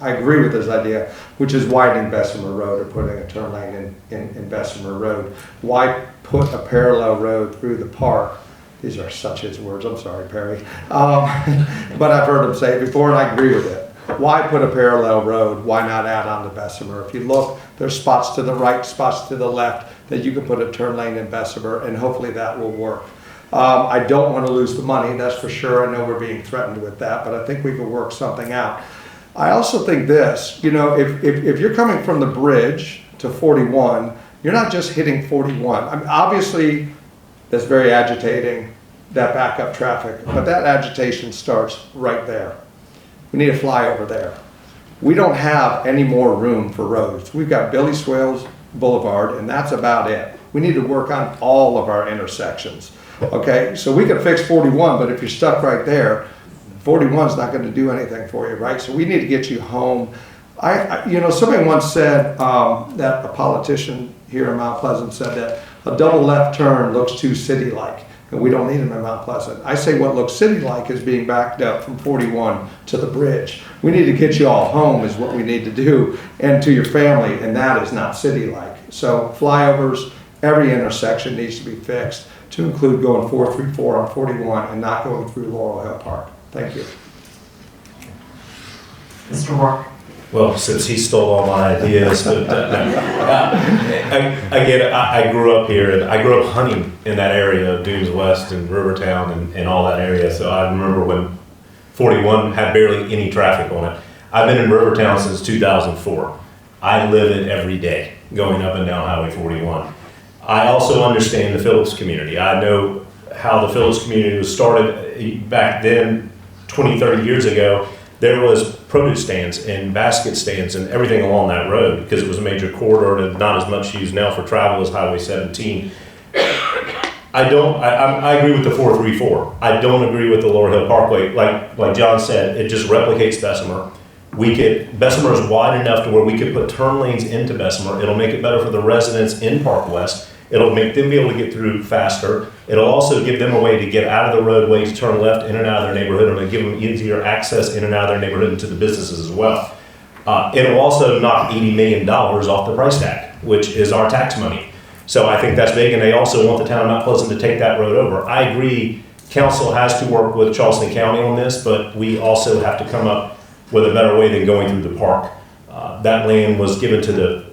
I agree with his idea, which is widening Bessemer Road or putting a turn lane in Bessemer Road. Why put a parallel road through the park? These are such his words, I'm sorry, Perry. But I've heard him say it before and I agree with it. Why put a parallel road? Why not add on to Bessemer? If you look, there's spots to the right, spots to the left that you can put a turn lane in Bessemer, and hopefully that will work. I don't want to lose the money, that's for sure. I know we're being threatened with that, but I think we can work something out. I also think this, you know, if you're coming from the bridge to 41, you're not just hitting 41. I mean, obviously, that's very agitating, that backup traffic, but that agitation starts right there. We need a flyover there. We don't have any more room for roads. We've got Billy Swales Boulevard, and that's about it. We need to work on all of our intersections. Okay, so we can fix 41, but if you're stuck right there, 41 is not going to do anything for you, right? So we need to get you home. You know, somebody once said that a politician here in Mount Pleasant said that a double left turn looks too city-like, and we don't need them in Mount Pleasant. I say what looks city-like is being backed up from 41 to the bridge. We need to get you all home is what we need to do, and to your family, and that is not city-like. So flyovers, every intersection needs to be fixed to include going 434 on 41 and not going through Laurel Hill Park. Thank you. Mr. Rourke? Well, since he stole all my ideas, but I grew up here, and I grew up hunting in that area of Dunes West and Rivertown and all that area. So I remember when 41 had barely any traffic on it. I've been in Rivertown since 2004. I live it every day, going up and down Highway 41. I also understand the Phillips community. I know how the Phillips community was started back then, 20, 30 years ago. There was produce stands and basket stands and everything along that road because it was a major corridor and not as much used now for travel as Highway 17. I agree with the 434. I don't agree with the Laurel Hill Parkway. Like John said, it just replicates Bessemer. Bessemer is wide enough to where we could put turn lanes into Bessemer. It'll make it better for the residents in Park West. It'll make them be able to get through faster. It'll also give them a way to get out of the roadways, turn left in and out of their neighborhood, and it'll give them easier access in and out of their neighborhood and to the businesses as well. It'll also knock $80 million off the price tag, which is our tax money. So I think that's big, and they also want the town of Mount Pleasant to take that road over. I agree, council has to work with Charleston County on this, but we also have to come up with a better way than going through the park. That land was given to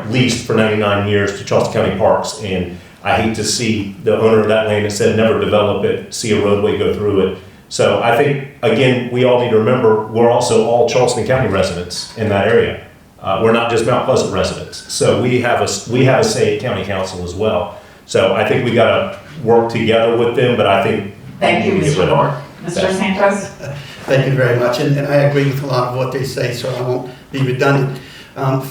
leased for 99 years to Charleston County Parks, and I hate to see the owner of that land that said never develop it, see a roadway go through it. So I think, again, we all need to remember, we're also all Charleston County residents in that area. We're not just Mount Pleasant residents. So we have a say at county council as well. So I think we got to work together with them, but I think Thank you, we get Mr. rid of Rourke. it. Mr. Santos? Thank you very much, and I agree with a lot of what they say, so I won't be redundant.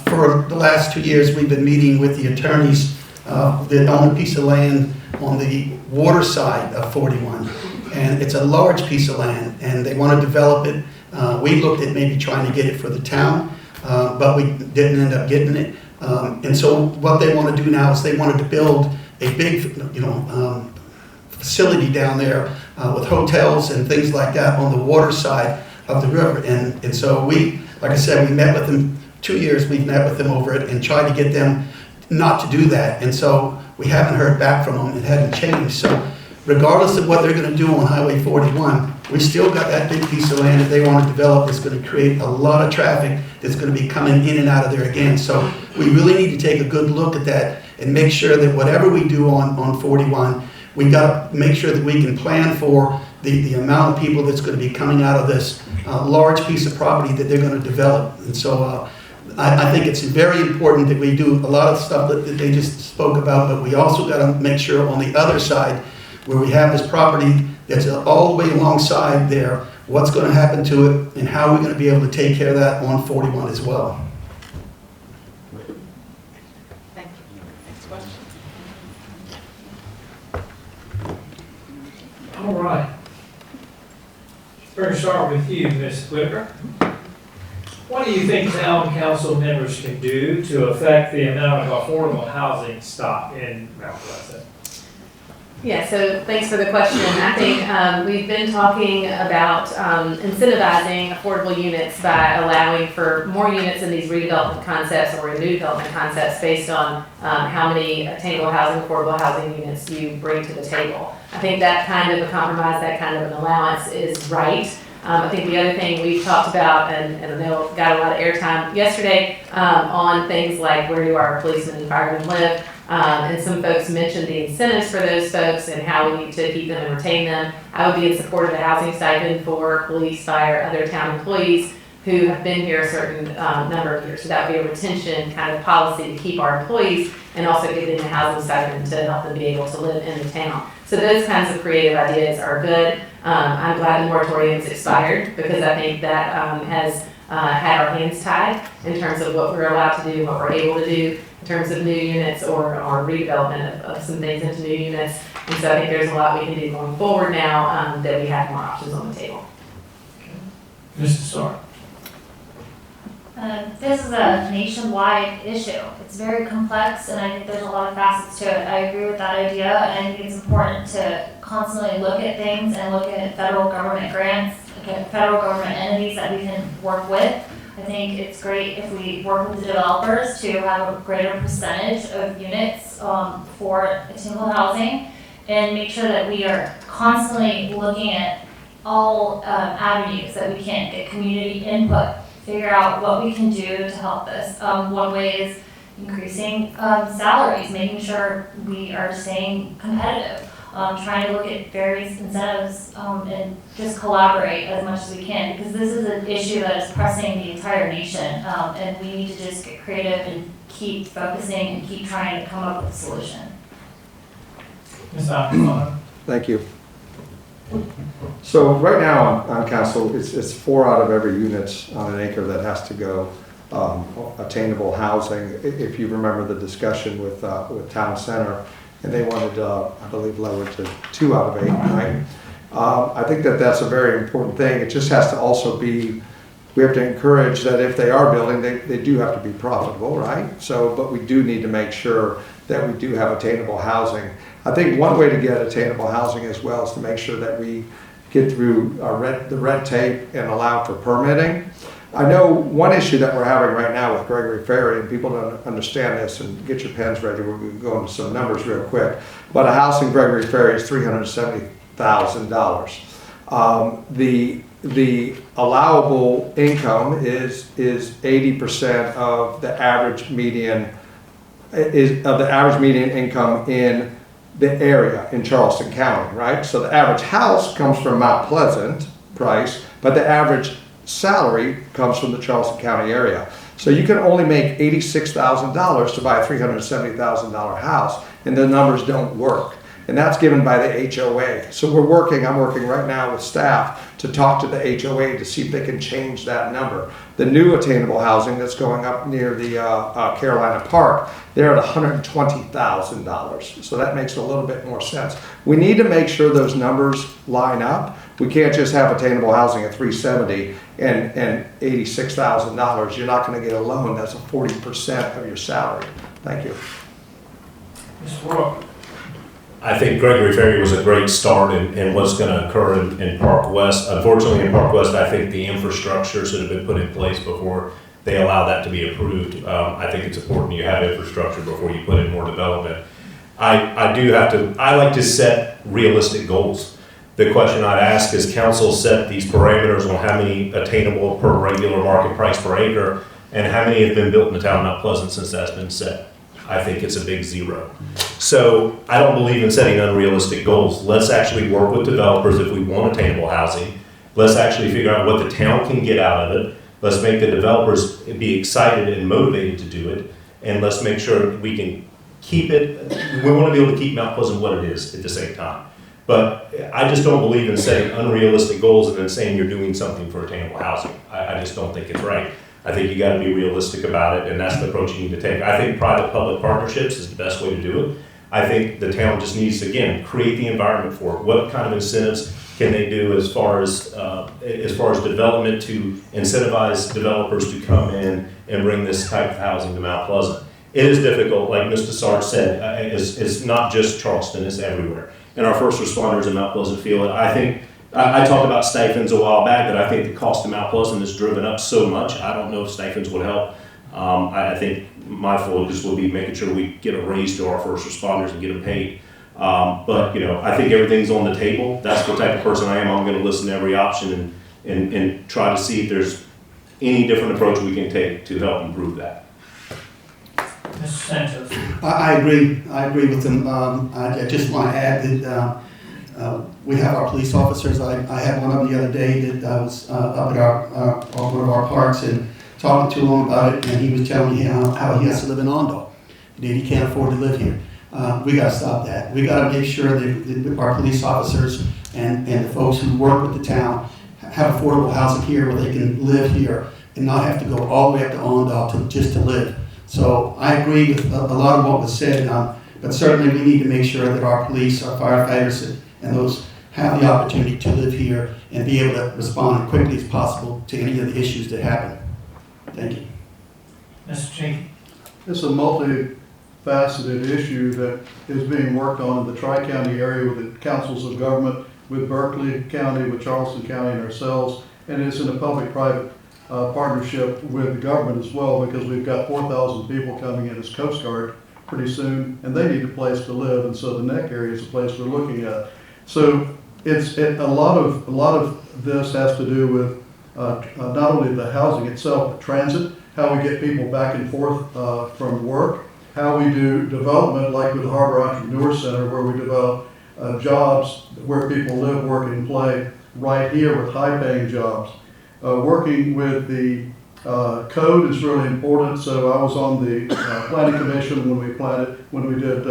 For the last 2 years, we've been meeting with the attorneys that own a piece of land on the water side of 41, and it's a large piece of land, and they want to develop it. We looked at maybe trying to get it for the town, but we didn't end up getting it. And so what they want to do now is they wanted to build a big, facility down there with hotels and things like that on the water side of the river. And so we, like I said, we met with them 2 years. We've met with them over it and tried to get them not to do that. And so we haven't heard back from them. It hadn't changed. So regardless of what they're going to do on Highway 41, we still got that big piece of land that they want to develop that's going to create a lot of traffic that's going to be coming in and out of there again. So we really need to take a good look at that and make sure that whatever we do on 41, we got to make sure that we can plan for the amount of people that's going to be coming out of this large piece of property that they're going to develop. And so I think it's very important that we do a lot of stuff that they just spoke about, but we also got to make sure on the other side where we have this property that's all the way alongside there, what's going to happen to it and how we're going to be able to take care of that on 41 as well. Thank you. Next question. All right. We're going to start with you, Ms. Whitaker. What do you think town council members can do to affect the amount of affordable housing stock in Mount Pleasant? Yeah, so thanks for the question. I think we've been talking about incentivizing affordable units by allowing for more units in these redevelopment concepts or in new development concepts based on how many attainable housing, affordable housing units you bring to the table. I think that kind of a compromise, that kind of an allowance is right. I think the other thing we've talked about, and I know got a lot of airtime yesterday, on things like where do our policemen and firemen live. And some folks mentioned the incentives for those folks and how we need to keep them and retain them. I would be in support of the housing stipend for police, fire, other town employees who have been here a certain number of years. So that would be a retention kind of policy to keep our employees and also give them the housing stipend to help them be able to live in the town. So those kinds of creative ideas are good. I'm glad the moratorium's expired because I think that has had our hands tied in terms of what we're allowed to do, what we're able to do in terms of new units or redevelopment of some things into new units. And so I think there's a lot we can do going forward now that we have more options on the table. Mr. Starr. This is a nationwide issue. It's very complex, and I think there's a lot of facets to it. I agree with that idea, and I think it's important to constantly look at things and look at federal government grants, look at federal government entities that we can work with. I think it's great if we work with the developers to have a greater percentage of units for attainable housing, and make sure that we are constantly looking at all avenues that we can get community input. Figure out what we can do to help this. One way is increasing salaries, making sure we are staying competitive, trying to look at various incentives and just collaborate as much as we can, because this is an issue that is pressing the entire nation, and we need to just get creative and keep focusing and keep trying to come up with a solution. Ms. Alcantara. Thank you. So right now on council, it's 4 out of every units on an acre that has to go attainable housing. If you remember the discussion with Town Center, and they wanted, I believe, lowered to 2 out of 8, right? I think that that's a very important thing. It just has to also be, we have to encourage that if they are building, they do have to be profitable, right? So, but we do need to make sure that we do have attainable housing. I think one way to get attainable housing as well is to make sure that we get through the red tape and allow for permitting. I know one issue that we're having right now with Gregory Ferry, and people don't understand this, and get your pens ready, we're going to go into some numbers real quick, but a house in Gregory Ferry is $370,000. The allowable income is 80% of the average median income in the area in Charleston County, right? So the average house comes from Mount Pleasant price, but the average salary comes from the Charleston County area. So you can only make $86,000 to buy a $370,000 house, and the numbers don't work. and that's given by the HOA. So I'm working right now with staff to talk to the HOA to see if they can change that number. The new attainable housing that's going up near the Carolina Park, they're at $120,000. So that makes a little bit more sense. We need to make sure those numbers line up. We can't just have attainable housing at $370 and $86,000. You're not going to get a loan. That's a 40% of your salary. Thank you. Mr. Rourke. I think Gregory Ferry was a great start in what's going to occur in Park West. Unfortunately, in Park West, I think the infrastructure should have been put in place before they allow that to be approved. I think it's important you have infrastructure before you put in more development. I like to set realistic goals. The question I'd ask is council set these parameters on how many attainable per regular market price per acre and how many have been built in the town of Mount Pleasant since that's been set. I think it's a big zero. So I don't believe in setting unrealistic goals. Let's actually work with developers if we want attainable housing. Let's actually figure out what the town can get out of it. Let's make the developers be excited and motivated to do it. And let's make sure we can keep it. We want to be able to keep Mount Pleasant what it is at the same time. But I just don't believe in setting unrealistic goals and then saying you're doing something for attainable housing. I just don't think it's right. I think you got to be realistic about it, and that's the approach you need to take. I think private-public partnerships is the best way to do it. I think the town just needs to, again, create the environment for it. What kind of incentives can they do as far as development to incentivize developers to come in and bring this type of housing to Mount Pleasant? It is difficult, like Mr. Sarge said. It's not just Charleston; it's everywhere. And our first responders in Mount Pleasant feel it. I think. I talked about stipends a while back, that I think the cost of Mount Pleasant has driven up so much. I don't know if stipends would help. I think my focus will be making sure we get a raise to our first responders and get them paid. But I think everything's on the table. That's the type of person I am. I'm going to listen to every option and try to see if there's any different approach we can take to help improve that. Mr. Sanchez. I agree. I agree with them. I just want to add that we have our police officers. I had one of them the other day that was up at one of our parks and talking to him about it, and he was telling me how he has to live in Ondo. That he can't afford to live here. We got to stop that. We got to make sure that our police officers and the folks who work with the town have affordable housing here where they can live here and not have to go all the way up to Ondo just to live. So I agree with a lot of what was said, but certainly we need to make sure that our police, our firefighters, and those have the opportunity to live here and be able to respond as quickly as possible to any of the issues that happen. Thank you. Mr. Chinky. It's a multifaceted issue that is being worked on in the Tri-County area with the councils of government, with Berkeley County, with Charleston County, and ourselves. And it's in a public-private partnership with the government as well, because we've got 4,000 people coming in as Coast Guard pretty soon, and they need a place to live. And so the neck area is a place we're looking at. So a lot of this has to do with not only the housing itself, but transit, how we get people back and forth from work, how we do development, like with the Harbor Entrepreneur Center, where we develop jobs where people live, work, and play right here with high-paying jobs. Working with the code is really important. So I was on the planning commission when we did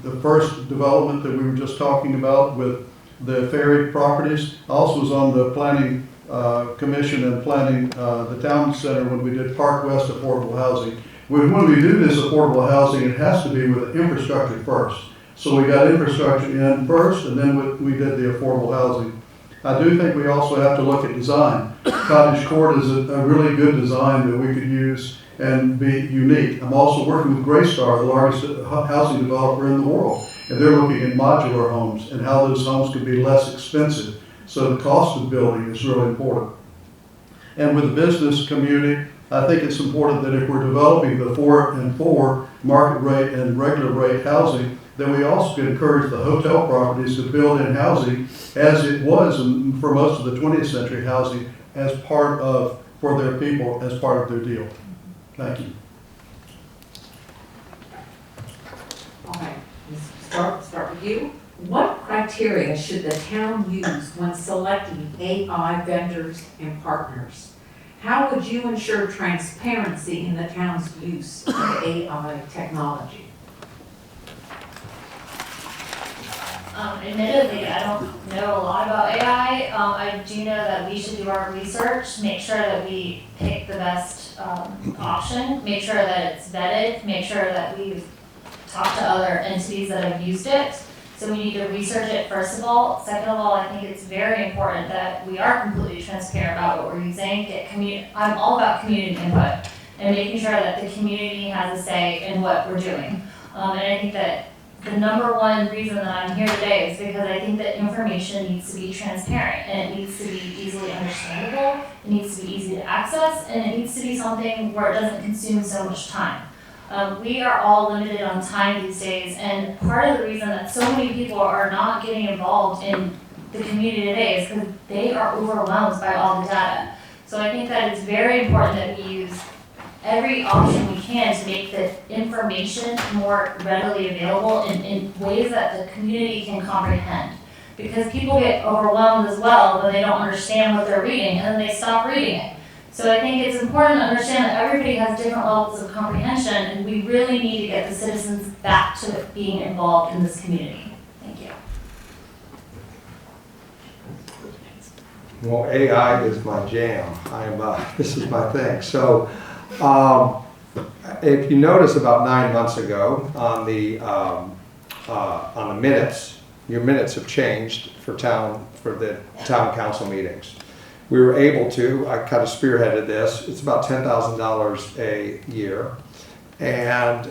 the first development that we were just talking about with the ferry properties. I also was on the planning commission and planning the town center when we did Park West affordable housing. When we do this affordable housing, it has to be with infrastructure first. So we got infrastructure in first, and then we did the affordable housing. I do think we also have to look at design. Cottage Court is a really good design that we could use and be unique. I'm also working with Greystar, the largest housing developer in the world, and they're looking at modular homes and how those homes could be less expensive. So the cost of building is really important. And with the business community, I think it's important that if we're developing the 4 and 4 market rate and regular rate housing, then we also can encourage the hotel properties to build in housing as it was for most of the 20th century housing as part of, for their people, as part of their deal. Thank you. All right, let's start with you. What criteria should the town use when selecting AI vendors and partners? How would you ensure transparency in the town's use of AI technology? Admittedly, I don't know a lot about AI. I do know that we should do our research, make sure that we pick the best option, make sure that it's vetted, make sure that we've talked to other entities that have used it. So we need to research it first of all. Second of all, I think it's very important that we are completely transparent about what we're using. I'm all about community input and making sure that the community has a say in what we're doing. And I think that the number one reason that I'm here today is because I think that information needs to be transparent and it needs to be easily understandable, it needs to be easy to access, and it needs to be something where it doesn't consume so much time. We are all limited on time these days, and part of the reason that so many people are not getting involved in the community today is because they are overwhelmed by all the data. So I think that it's very important that we use every option we can to make the information more readily available in ways that the community can comprehend. Because people get overwhelmed as well when they don't understand what they're reading, and then they stop reading it. So I think it's important to understand that everybody has different levels of comprehension, and we really need to get the citizens back to being involved in this community. Thank you. Well, AI is my jam. This is my thing. So, if you notice, about 9 months ago on the minutes, your minutes have changed for the town council meetings. We were able to, I kind of spearheaded this, it's about $10,000 a year. And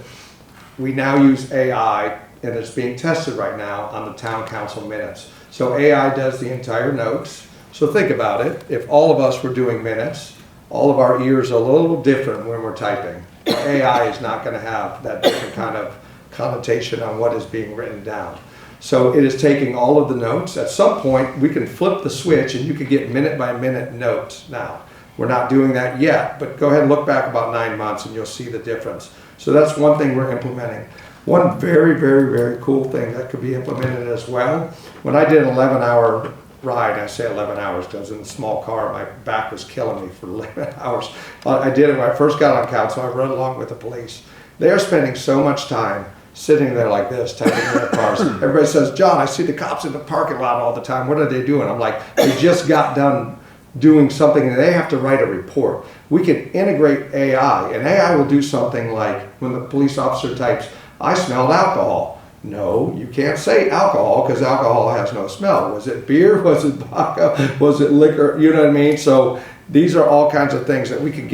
we now use AI, and it's being tested right now on the town council minutes. So AI does the entire notes. So think about it, if all of us were doing minutes, all of our ears are a little different when we're typing. AI is not going to have that different kind of connotation on what is being written down. So it is taking all of the notes. At some point, we can flip the switch and you can get minute by minute notes now. We're not doing that yet, but go ahead and look back about 9 months and you'll see the difference. So that's one thing we're implementing. One very, very, very cool thing that could be implemented as well. When I did an 11-hour ride, I say 11 hours because in a small car, my back was killing me for 11 hours. I did it when I first got on council. I rode along with the police. They are spending so much time sitting there like this, typing in their cars. Everybody says, John, I see the cops in the parking lot all the time. What are they doing? I'm like, they just got done doing something and they have to write a report. We can integrate AI, and AI will do something like when the police officer types, I smelled alcohol. No, you can't say alcohol because alcohol has no smell. Was it beer? Was it vodka? Was it liquor? You know what I mean? So these are all kinds of things that we can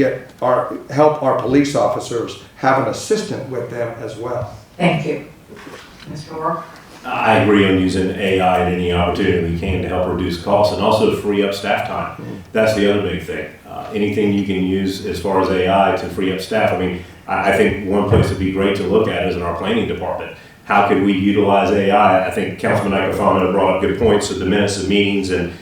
help our police officers have an assistant with them as well. Thank you. Mr. Orr? I agree on using AI at any opportunity we can to help reduce costs and also to free up staff time. That's the other big thing. Anything you can use as far as AI to free up staff. I mean, I think one place would be great to look at is in our planning department. How could we utilize AI? I think Councilman Icofano brought up good points of the minutes of meetings and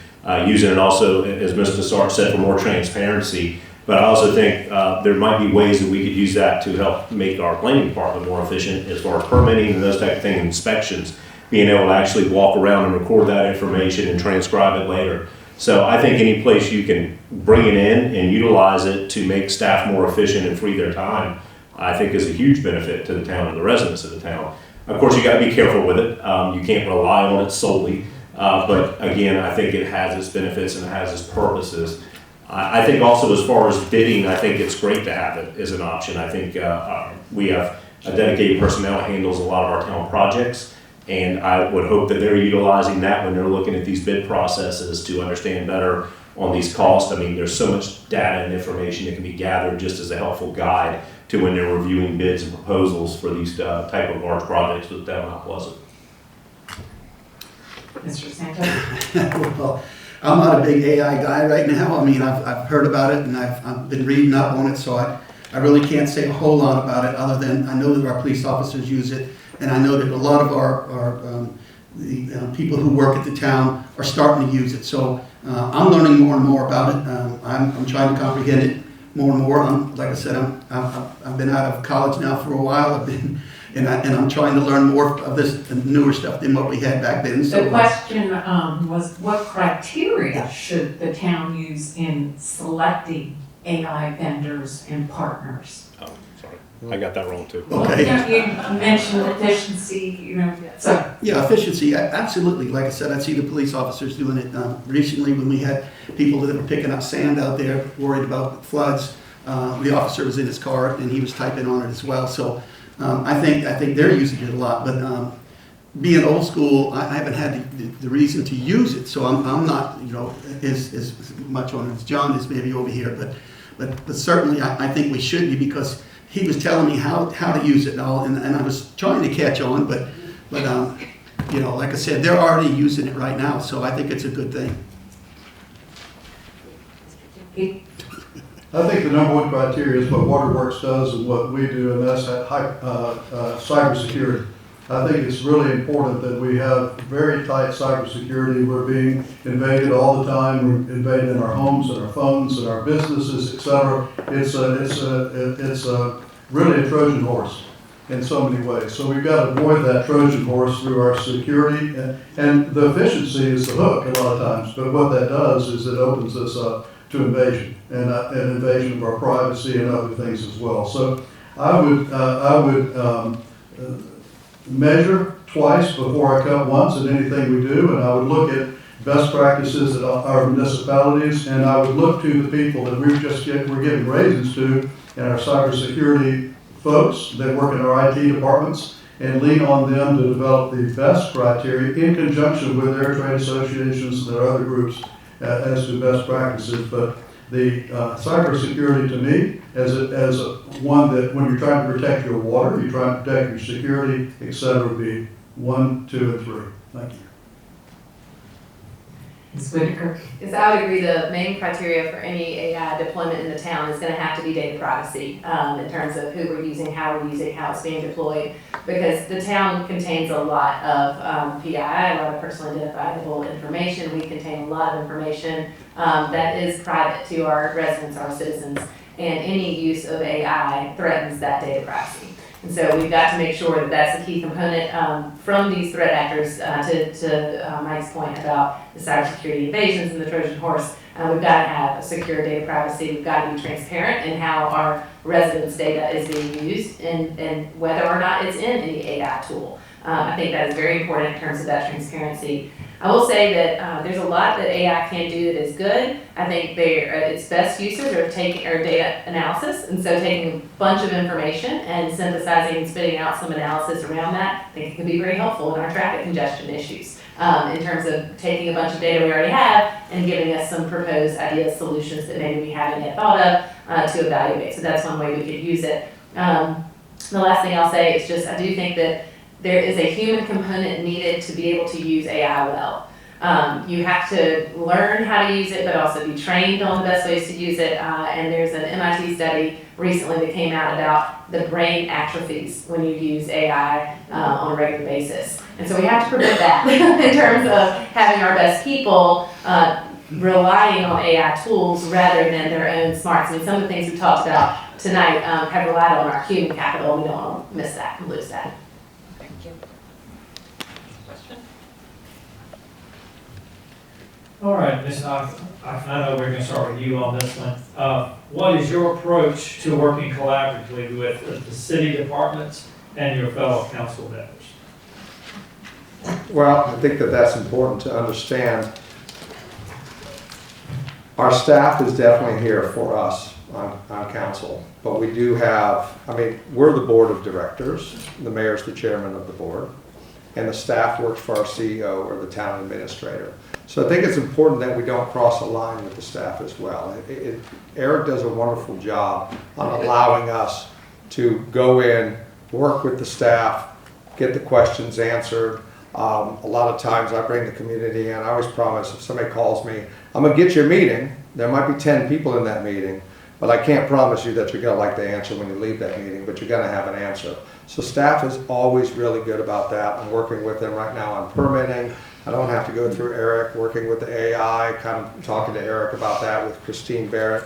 using it also, as Mr. Sarge said, for more transparency. But I also think there might be ways that we could use that to help make our planning department more efficient as far as permitting and those type of things, inspections, being able to actually walk around and record that information and transcribe it later. So I think any place you can bring it in and utilize it to make staff more efficient and free their time, I think is a huge benefit to the town and the residents of the town. Of course, you got to be careful with it. You can't rely on it solely. But again, I think it has its benefits and it has its purposes. I think also as far as bidding, I think it's great to have it as an option. I think we have a dedicated personnel that handles a lot of our town projects. And I would hope that they're utilizing that when they're looking at these bid processes to understand better on these costs. I mean, there's so much data and information that can be gathered just as a helpful guide to when they're reviewing bids and proposals for these type of large projects with down Mount Pleasant. Mr. Santos? Well, I'm not a big AI guy right now. I mean, I've heard about it and I've been reading up on it, so I really can't say a whole lot about it other than I know that our police officers use it, and I know that a lot of our people who work at the town are starting to use it. So I'm learning more and more about it. I'm trying to comprehend it more and more. Like I said, I've been out of college now for a while. And I'm trying to learn more of this newer stuff than what we had back then. So the question was, what criteria should the town use in selecting AI vendors and partners? Oh, sorry. I got that wrong too. Okay. You mentioned efficiency, so. Yeah, efficiency, absolutely. Like I said, I see the police officers doing it. Recently, when we had people that were picking up sand out there, worried about floods, the officer was in his car and he was typing on it as well. So I think they're using it a lot. But being old school, I haven't had the reason to use it. So I'm not, as much on it as John is maybe over here. But certainly, I think we should be, because he was telling me how to use it and all, and I was trying to catch on, but like I said, they're already using it right now, so I think it's a good thing. I think the number one criteria is what Waterworks does and what we do, and that's at cybersecurity. I think it's really important that we have very tight cybersecurity. We're being invaded all the time. We're invaded in our homes and our phones and our businesses, etc. It's really a Trojan horse in so many ways. So we've got to avoid that Trojan horse through our security, and the efficiency is the hook a lot of times. But what that does is it opens us up to invasion and an invasion of our privacy and other things as well. So I would measure twice before I cut once in anything we do, and I would look at best practices at our municipalities, and I would look to the people that we're giving raises to, and our cybersecurity folks that work in our IT departments, and lean on them to develop the best criteria in conjunction with their trade associations and their other groups as to best practices. But the cybersecurity, to me, as one that when you're trying to protect your water, you're trying to protect your security, etc., would be 1, 2, and 3. Thank you. Ms. Whitaker? Yes, I would agree. The main criteria for any AI deployment in the town is going to have to be data privacy in terms of who we're using, how we're using, how it's being deployed, because the town contains a lot of PII, a lot of personally identifiable information. We contain a lot of information that is private to our residents, our citizens, and any use of AI threatens that data privacy. And so we've got to make sure that that's a key component from these threat actors to Mike's point about the cybersecurity invasions and the Trojan horse. We've got to have secure data privacy. We've got to be transparent in how our residents' data is being used and whether or not it's in any AI tool. I think that is very important in terms of that transparency. I will say that there's a lot that AI can do that is good. I think its best uses are data analysis, and so taking a bunch of information and synthesizing and spitting out some analysis around that, I think it can be very helpful in our traffic congestion issues in terms of taking a bunch of data we already have and giving us some proposed ideas, solutions that maybe we haven't yet thought of to evaluate. So that's one way we could use it. The last thing I'll say is just I do think that there is a human component needed to be able to use AI well. You have to learn how to use it, but also be trained on the best ways to use it. And there's an MIT study recently that came out about the brain atrophies when you use AI on a regular basis. And so we have to prevent that in terms of having our best people relying on AI tools rather than their own smarts. I mean, some of the things we talked about tonight have relied on our human capital, and we don't want to miss that and lose that. All right, Ms. I know we're going to start with you on this one. What is your approach to working collaboratively with the city departments and your fellow council members? Well, I think that that's important to understand. Our staff is definitely here for us on council, but we do have, we're the board of directors, the mayor's the chairman of the board, and the staff works for our CEO or the town administrator. So I think it's important that we don't cross a line with the staff as well. Eric does a wonderful job on allowing us to go in, work with the staff, get the questions answered. A lot of times I bring the community in. I always promise if somebody calls me, I'm gonna get your meeting. There might be 10 people in that meeting, but I can't promise you that you're gonna like the answer when you leave that meeting, but you're gonna have an answer. So staff is always really good about that. I'm working with them right now on permitting. I don't have to go through Eric, working with the AI, kind of talking to Eric about that with Christine Barrett.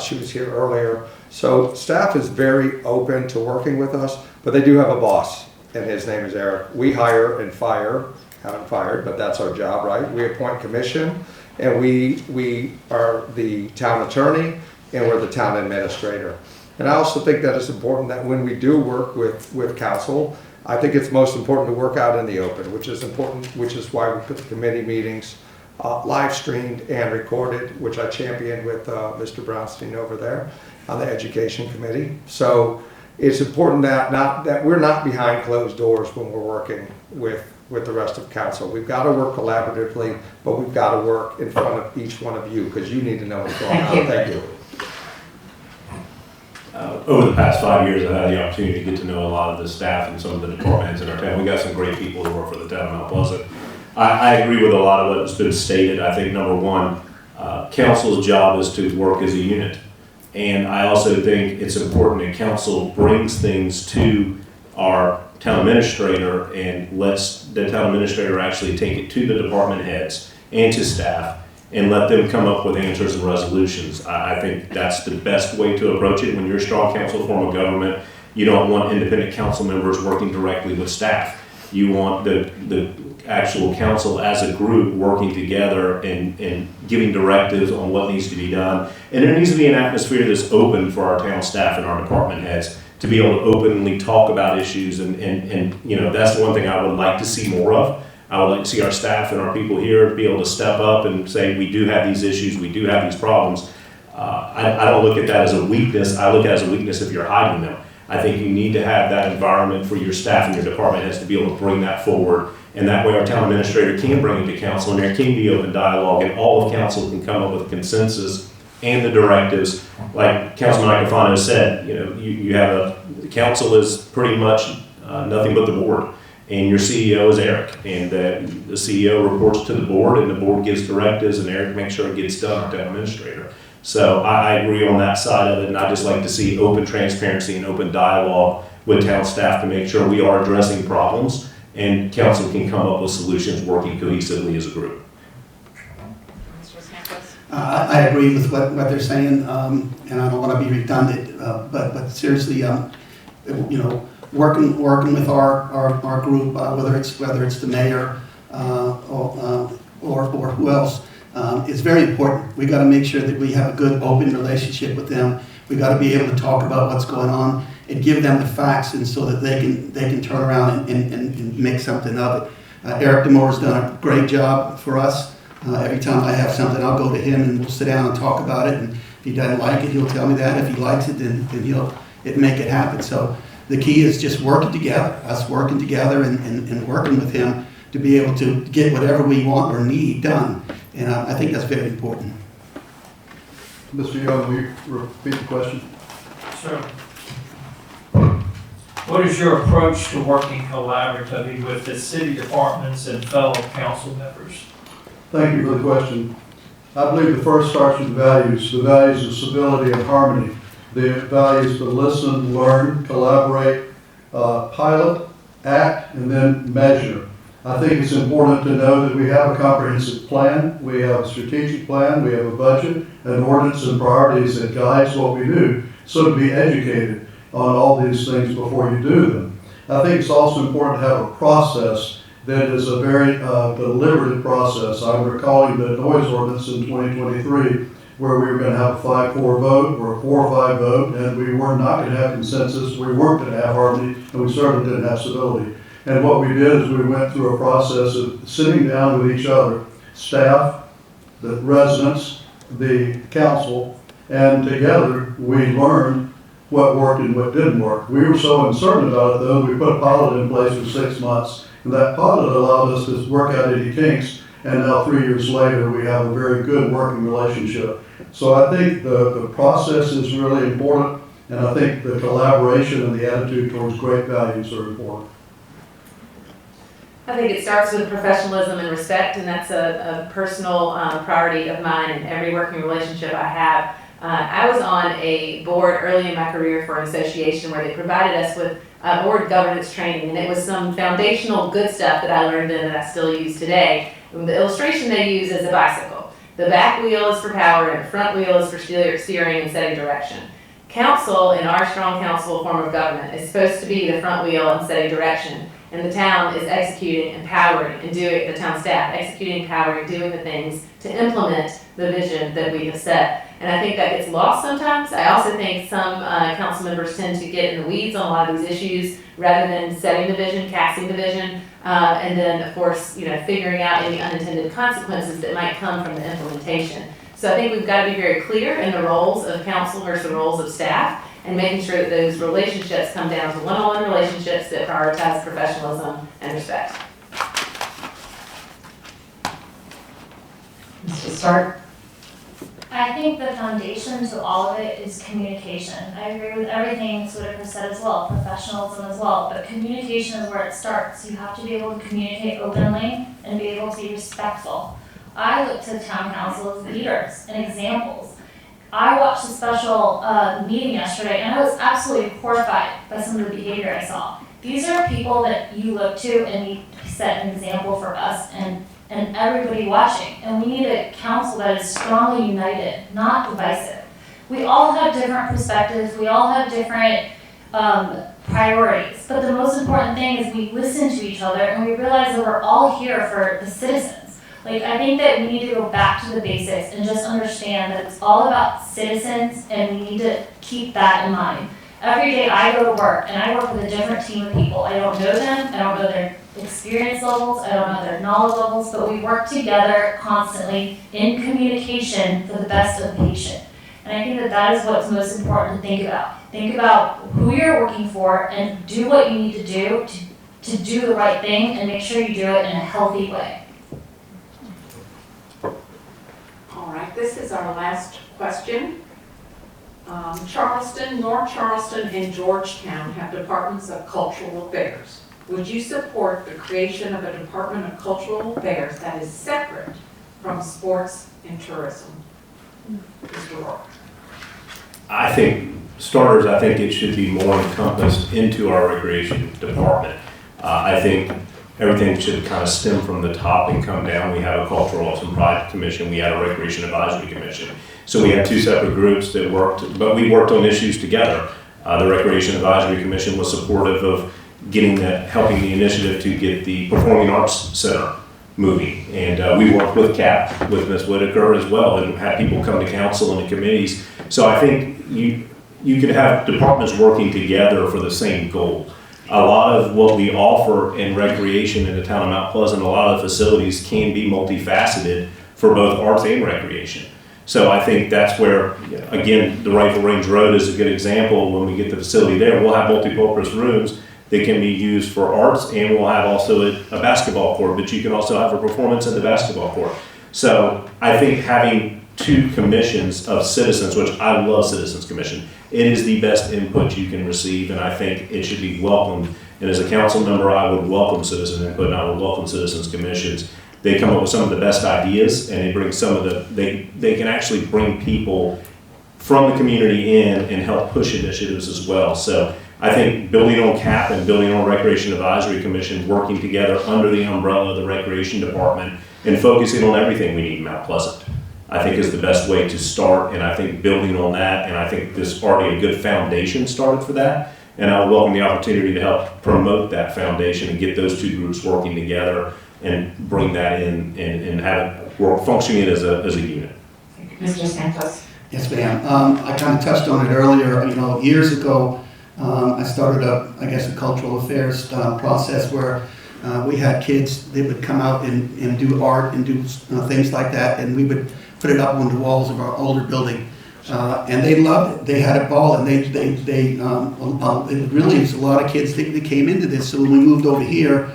She was here earlier. So staff is very open to working with us, but they do have a boss, and his name is Eric. We hire and fire, haven't fired, but that's our job, right? We appoint commission, and we are the town attorney, and we're the town administrator. And I also think that it's important that when we do work with council, I think it's most important to work out in the open, which is important, which is why we put the committee meetings live streamed and recorded, which I championed with Mr. Brownstein over there on the Education Committee. So it's important that we're not behind closed doors when we're working with the rest of council. We've got to work collaboratively, but we've got to work in front of each one of you because you need to know what's going on. Thank you. Over the past 5 years, I've had the opportunity to get to know a lot of the staff and some of the departments in our town. We got some great people who work for the town of Mount Pleasant. I agree with a lot of what's been stated. I think number one, council's job is to work as a unit. And I also think it's important that council brings things to our town administrator and lets the town administrator actually take it to the department heads and to staff and let them come up with answers and resolutions. I think that's the best way to approach it. When you're a strong council form of government, you don't want independent council members working directly with staff. You want the actual council as a group working together and giving directives on what needs to be done. And there needs to be an atmosphere that's open for our town staff and our department heads to be able to openly talk about issues. And you know, that's the one thing I would like to see more of. I would like to see our staff and our people here be able to step up and say, we do have these issues, we do have these problems. I don't look at that as a weakness. I look at it as a weakness if you're hiding them. I think you need to have that environment for your staff and your department heads to be able to bring that forward. And that way our town administrator can bring it to council and there can be open dialogue and all of council can come up with a consensus and the directives. Like Councilman Icofano said, you know, you have the council is pretty much nothing but the board. And your CEO is Eric, and the CEO reports to the board, and the board gives directives, and Eric makes sure it gets done, our town administrator. So I agree on that side of it, and I just like to see open transparency and open dialogue with town staff to make sure we are addressing problems, and council can come up with solutions working cohesively as a group. Mr. Samples? I agree with what they're saying, and I don't want to be redundant, but seriously, you know, working with our group, whether it's the mayor or who else, is very important. We got to make sure that we have a good open relationship with them. We got to be able to talk about what's going on and give them the facts, and so that they can turn around and make something of it. Eric Demore's done a great job for us. Every time I have something, I'll go to him and we'll sit down and talk about it. And if he doesn't like it, he'll tell me that. If he likes it, then he'll make it happen. So the key is just working together, us working together and working with him to be able to get whatever we want or need done. And I think that's very important. Mr. Young, will you repeat the question? Sure. What is your approach to working collaboratively with the city departments and fellow council members? Thank you for the question. I believe the first starts with the values of civility and harmony. The values to listen, learn, collaborate, pilot, act, and then measure. I think it's important to know that we have a comprehensive plan, we have a strategic plan, we have a budget, an ordinance and priorities that guides what we do. So to be educated on all these things before you do them. I think it's also important to have a process that is a very deliberative process. I'm recalling the noise ordinance in 2023 where we were going to have a 5-4 vote or a 4-5 vote, and we were not going to have consensus, we weren't going to have harmony, and we certainly didn't have civility. And what we did is we went through a process of sitting down with each other, staff, the residents, the council, and together we learned what worked and what didn't work. We were so uncertain about it though, we put a pilot in place for 6 months, and that pilot allowed us to work out any kinks, and now 3 years later we have a very good working relationship. So I think the process is really important, and I think the collaboration and the attitude towards great values are important. I think it starts with professionalism and respect, and that's a personal priority of mine in every working relationship I have. I was on a board early in my career for an association where they provided us with board governance training, and it was some foundational good stuff that I learned in that I still use today. And the illustration they use is a bicycle. The back wheel is for power, and the front wheel is for steering and setting direction. Council, in our strong council form of government, is supposed to be the front wheel and setting direction. And the town is executing, empowering, and doing, the town staff executing, empowering, doing the things to implement the vision that we have set. And I think that gets lost sometimes. I also think some council members tend to get in the weeds on a lot of these issues rather than setting the vision, casting the vision, and then, of course, figuring out any unintended consequences that might come from the implementation. So I think we've got to be very clear in the roles of council versus the roles of staff, and making sure that those relationships come down to one-on-one relationships that prioritize professionalism and respect. Mr. Stark? I think the foundation to all of it is communication. I agree with everything Whitaker said as well, professionalism as well, but communication is where it starts. You have to be able to communicate openly and be able to be respectful. I look to town council as leaders and examples. I watched a special meeting yesterday and I was absolutely horrified by some of the behavior I saw. These are people that you look to and you set an example for us and everybody watching. And we need a council that is strongly united, not divisive. We all have different perspectives, we all have different priorities, but the most important thing is we listen to each other and we realize that we're all here for the citizens. Like, I think that we need to go back to the basics and just understand that it's all about citizens and we need to keep that in mind. Every day I go to work and I work with a different team of people. I don't know them, I don't know their experience levels, I don't know their knowledge levels, but we work together constantly in communication for the best of the patient. And I think that that is what's most important to think about. Think about who you're working for and do what you need to do to do the right thing and make sure you do it in a healthy way. All right, this is our last question. Charleston, North Charleston, and Georgetown have departments of cultural affairs. Would you support the creation of a Department of Cultural Affairs that is separate from sports and tourism? Mr. Rourke. I think it should be more encompassed into our recreation department. I think everything should kind of stem from the top and come down. We have a Cultural Arts and Pride Commission, we have a Recreation Advisory Commission. So we had two separate groups that worked, but we worked on issues together. The Recreation Advisory Commission was supportive of helping the initiative to get the Performing Arts Center moving. And we worked with CAP, with Ms. Whitaker as well, and had people come to council and the committees. So I think you could have departments working together for the same goal. A lot of what we offer in recreation in the town of Mount Pleasant, a lot of the facilities can be multifaceted for both arts and recreation. So I think that's where, again, the Rifle Range Road is a good example. When we get the facility there, we'll have multi-purpose rooms that can be used for arts, and we'll have also a basketball court, but you can also have a performance at the basketball court. So I think having two commissions of citizens, which I love Citizens Commission, it is the best input you can receive, and I think it should be welcomed. And as a council member, I would welcome citizen input, and I would welcome citizens commissions. They come up with some of the best ideas, and they bring they can actually bring people from the community in and help push initiatives as well. So I think building on CAP and building on Recreation Advisory Commission, working together under the umbrella of the Recreation Department and focusing on everything we need in Mount Pleasant, I think is the best way to start. And I think building on that, and I think there's already a good foundation started for that. And I would welcome the opportunity to help promote that foundation and get those two groups working together and bring that in and have it work functioning as a unit. Mr. Santos. Yes, ma'am. I kind of touched on it earlier. Years ago, I started a cultural affairs process where we had kids that would come out and do art and do things like that, and we would put it up on the walls of our older building. And they loved it. They had a ball, and it really was a lot of kids that came into this. So when we moved over here,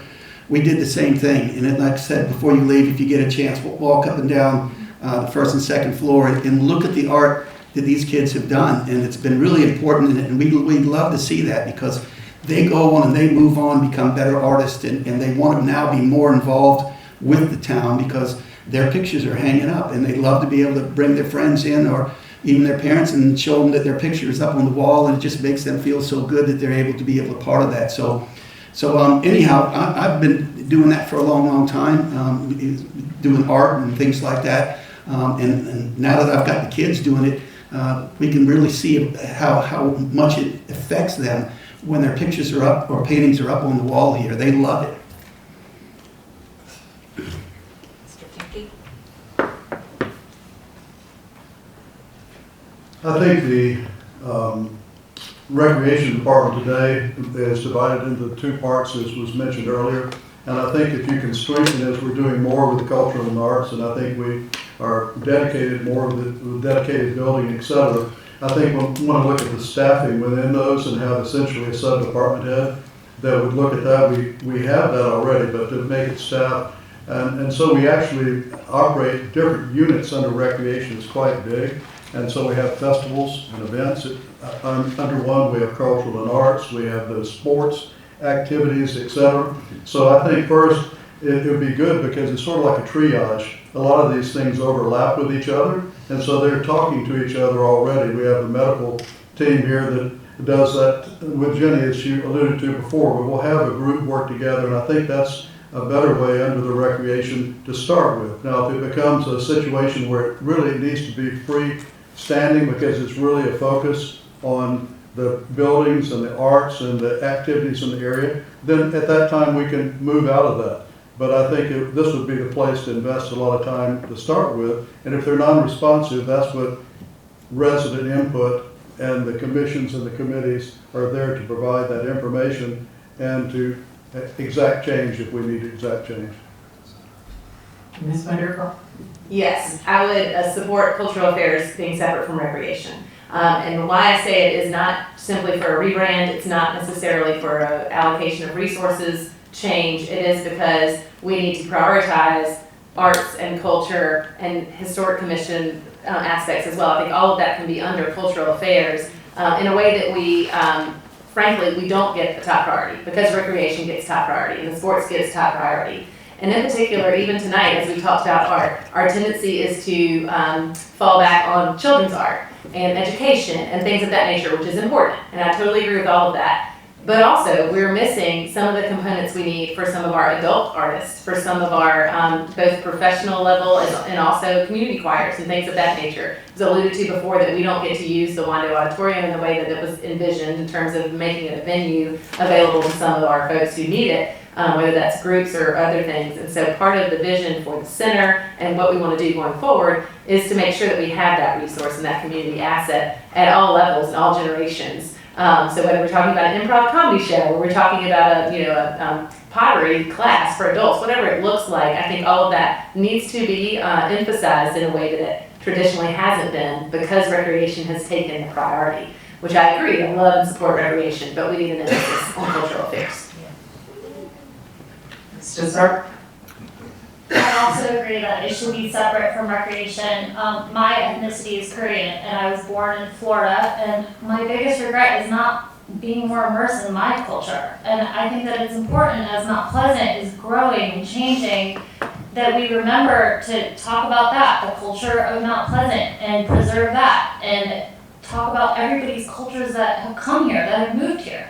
we did the same thing. And then, like I said, before you leave, if you get a chance, walk up and down the first and second floor and look at the art that these kids have done. And it's been really important, and we'd love to see that, because they go on and they move on, become better artists, and they want to now be more involved with the town because their pictures are hanging up, and they love to be able to bring their friends in or even their parents and show them that their picture is up on the wall, and it just makes them feel so good that they're able to be a part of that. So anyhow, I've been doing that for a long time, doing art and things like that. And now that I've got the kids doing it, we can really see how much it affects them when their pictures are up or paintings are up on the wall here. They love it. Mr. Dickey. I think the recreation department today is divided into two parts, as was mentioned earlier. And I think if you can strengthen it, we're doing more with the culture and arts, and I think we are dedicated more with dedicated building, et cetera. I think we want to look at the staffing within those and have essentially a sub-department head that would look at that. We have that already, but to make it staff. And so we actually operate different units under recreation. It's quite big. And so we have festivals and events. Under one, we have cultural and arts. We have the sports activities, etc. So I think first it would be good because it's sort of like a triage. A lot of these things overlap with each other, and so they're talking to each other already. We have the medical team here that does that with Jenny, as you alluded to before, but we'll have a group work together, and I think that's a better way under the recreation to start with. Now, if it becomes a situation where it really needs to be freestanding because it's really a focus on the buildings and the arts and the activities in the area, then at that time we can move out of that. But I think this would be the place to invest a lot of time to start with. And if they're non-responsive, that's what resident input and the commissions and the committees are there to provide that information and to exact change if we need exact change. Ms. Vanderkar? Yes, I would support cultural affairs being separate from recreation. And why I say it is not simply for a rebrand, it's not necessarily for an allocation of resources change. It is because we need to prioritize arts and culture and historic commission aspects as well. I think all of that can be under cultural affairs in a way that we, frankly, we don't get the top priority because recreation gets top priority and the sports gets top priority. And in particular, even tonight, as we talked about art, our tendency is to fall back on children's art and education and things of that nature, which is important. And I totally agree with all of that. But also, we're missing some of the components we need for some of our adult artists, for some of our both professional level and also community choirs and things of that nature. It was alluded to before that we don't get to use the Wando Auditorium in the way that it was envisioned in terms of making it a venue available to some of our folks who need it. Whether that's groups or other things. And so part of the vision for the center and what we want to do going forward is to make sure that we have that resource and that community asset at all levels and all generations. So whether we're talking about an improv comedy show or we're talking about a pottery class for adults, whatever it looks like, I think all of that needs to be emphasized in a way that it traditionally hasn't been because recreation has taken the priority, which I agree, I love and support recreation, but we need an emphasis on cultural affairs. Sir? I also agree that it should be separate from recreation. My ethnicity is Korean, and I was born in Florida, and my biggest regret is not being more immersed in my culture. And I think that it's important as Mount Pleasant is growing and changing that we remember to talk about that, the culture of Mount Pleasant, and preserve that, and talk about everybody's cultures that have come here, that have moved here.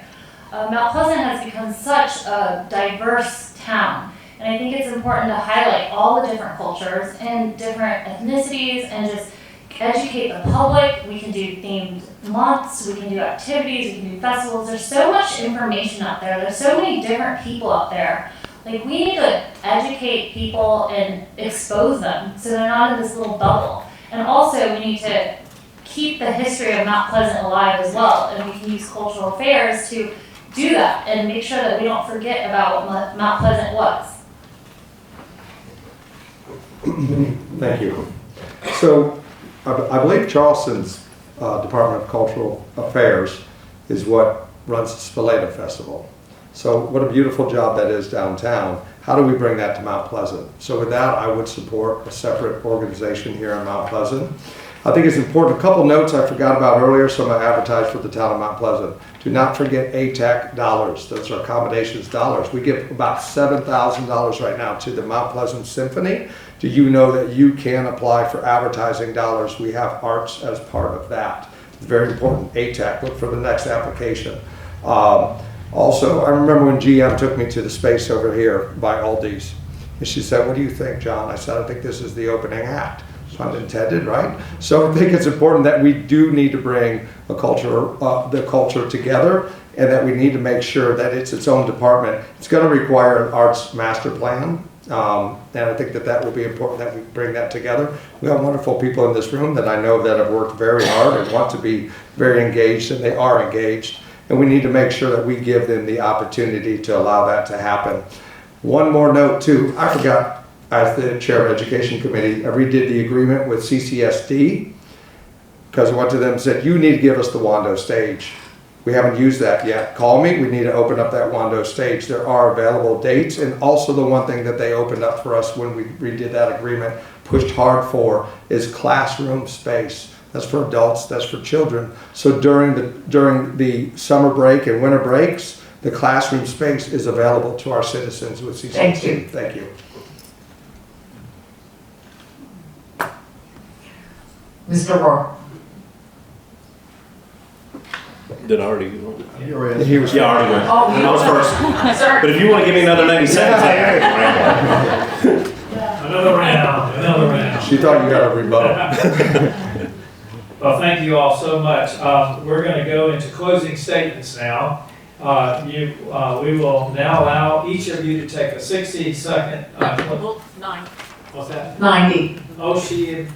Mount Pleasant has become such a diverse town, and I think it's important to highlight all the different cultures and different ethnicities and just educate the public. We can do themed months, we can do activities, we can do festivals. There's so much information out there. There's so many different people out there. Like, we need to educate people and expose them so they're not in this little bubble. And also, we need to keep the history of Mount Pleasant alive as well, and we can use cultural affairs to do that and make sure that we don't forget about what Mount Pleasant was. Thank you. So I believe Charleston's Department of Cultural Affairs is what runs the Spallata Festival. So what a beautiful job that is downtown. How do we bring that to Mount Pleasant? So with that, I would support a separate organization here in Mount Pleasant. I think it's important. A couple notes I forgot about earlier, so I'm going to advertise for the town of Mount Pleasant. Do not forget ATAC dollars. Those are accommodations dollars. We give about $7,000 right now to the Mount Pleasant Symphony. Do you know that you can apply for advertising dollars? We have arts as part of that. It's very important. ATAC, look for the next application. Also, I remember when GM took me to the space over here by Aldi's. And she said, "What do you think, John?" I said, "I think this is the opening act." Pun intended, right? So I think it's important that we do need to bring the culture together, and that we need to make sure that it's its own department. It's going to require an arts master plan, And I think that that will be important that we bring that together. We have wonderful people in this room that I know that have worked very hard and want to be very engaged, and they are engaged. And we need to make sure that we give them the opportunity to allow that to happen. One more note too, I forgot, as the chair of Education Committee, I redid the agreement with CCSD because I went to them and said, you need to give us the Wando stage. We haven't used that yet. Call me, we need to open up that Wando stage. There are available dates, and also the one thing that they opened up for us when we redid that agreement, pushed hard for, is classroom space. That's for adults, that's for children. So during the summer break and winter breaks, the classroom space is available to our citizens with CCSD. Thank you. Thank you. Mr. Rourke. Did I already go? You're in. He was. Yeah, I already went. Oh, you I was first. Sir. But if you want to give me another 90 seconds, Another round. She thought you got a rebuttal. Well, thank you all so much. We're going to go into closing statements now. We will now allow each of you to take a 60-second. What's that? 90. Oh, she upped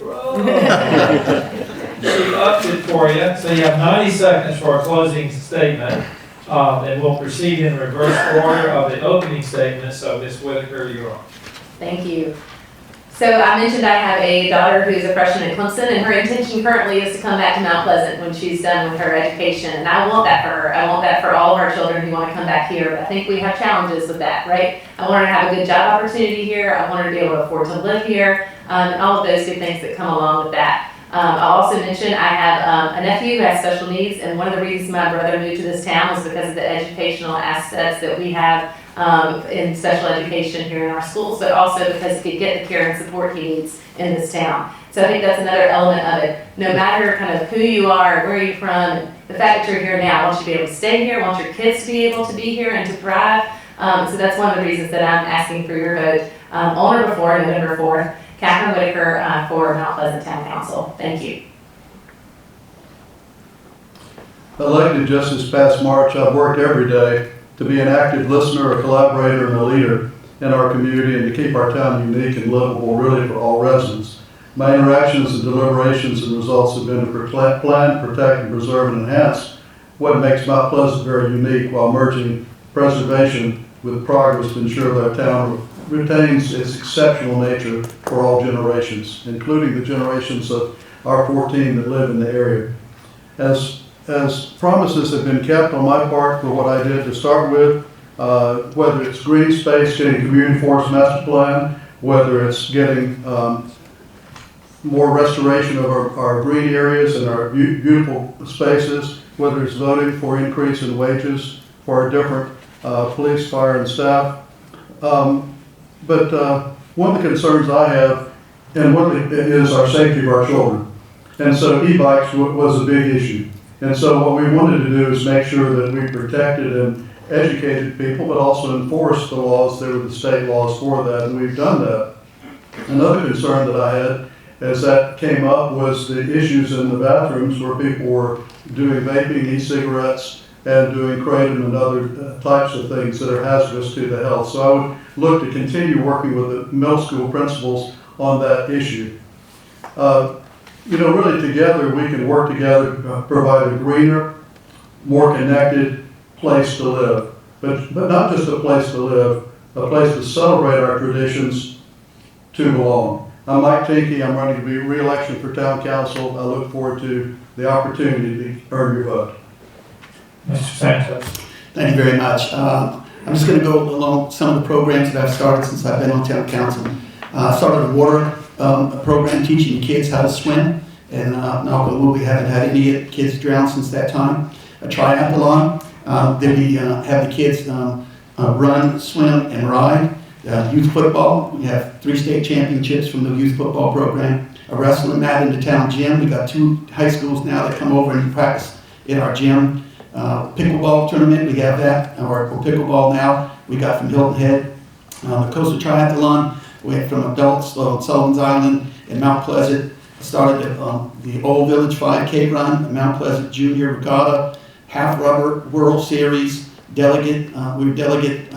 it for you. So you have 90 seconds for a closing statement. And we'll proceed in reverse order of the opening statement. So Ms. Whitaker, you're on. Thank you. So I mentioned I have a daughter who's a freshman at Clemson, and her intention currently is to come back to Mount Pleasant when she's done with her education. And I want that for her. I want that for all of our children who want to come back here. But I think we have challenges with that, right? I want her to have a good job opportunity here. I want her to be able to afford to live here, and all of those good things that come along with that. I'll also mention I have a nephew who has special needs, and one of the reasons my brother moved to this town was because of the educational assets that we have in special education here in our schools, but also because he could get the care and support he needs in this town. So I think that's another element of it. No matter kind of who you are, where you're from, the fact that you're here now, I want you to be able to stay here, I want your kids to be able to be here and to thrive. So that's one of the reasons that I'm asking for your vote on or before November 4th. Catherine Whitaker for Mount Pleasant Town Council. Thank you. Elected just this past March, I've worked every day to be an active listener, a collaborator, and a leader in our community, and to keep our town unique and livable, really, for all residents. My interactions and deliberations and results have been to plan, protect, and preserve and enhance what makes Mount Pleasant very unique, while merging preservation with progress to ensure that our town retains its exceptional nature for all generations, including the generations of our 14 that live in the area. As promises have been kept on my part for what I did to start with, whether it's green space, getting community forest master plan, whether it's getting more restoration of our green areas and our beautiful spaces, whether it's voting for increase in wages for our different police, fire, and staff. But one of the concerns I have, and one of it is our safety of our children. And so e-bikes was a big issue. And so what we wanted to do is make sure that we protected and educated people, but also enforced the laws. There were the state laws for that, and we've done that. Another concern that I had as that came up was the issues in the bathrooms where people were doing vaping, e-cigarettes, and doing kratom and other types of things that are hazardous to the health. So I would look to continue working with the middle school principals on that issue. Really together, we can work together to provide a greener, more connected place to live. But not just a place to live, a place to celebrate our traditions, to belong. I'm Mike Tinky. I'm running to be re-election for town council. I look forward to the opportunity to earn your vote. Mr. Sanchez. Thank you very much. I'm just going to go along some of the programs that I've started since I've been on town council. I started a water program teaching kids how to swim, and we haven't had any kids drown since that time. A triathlon, then we have the kids run, swim, and ride. Youth football, we have 3 state championships from the youth football program. A wrestling mat in the town gym. We got 2 high schools now that come over and practice in our gym. Pickleball tournament, we have that, or pickleball now, we got from Hilton Head. The Coastal Triathlon, we have from adults on Sullivan's Island and Mount Pleasant. Started the Old Village 5K run, the Mount Pleasant Junior Regatta, Half Rubber World Series, delegate, we were delegate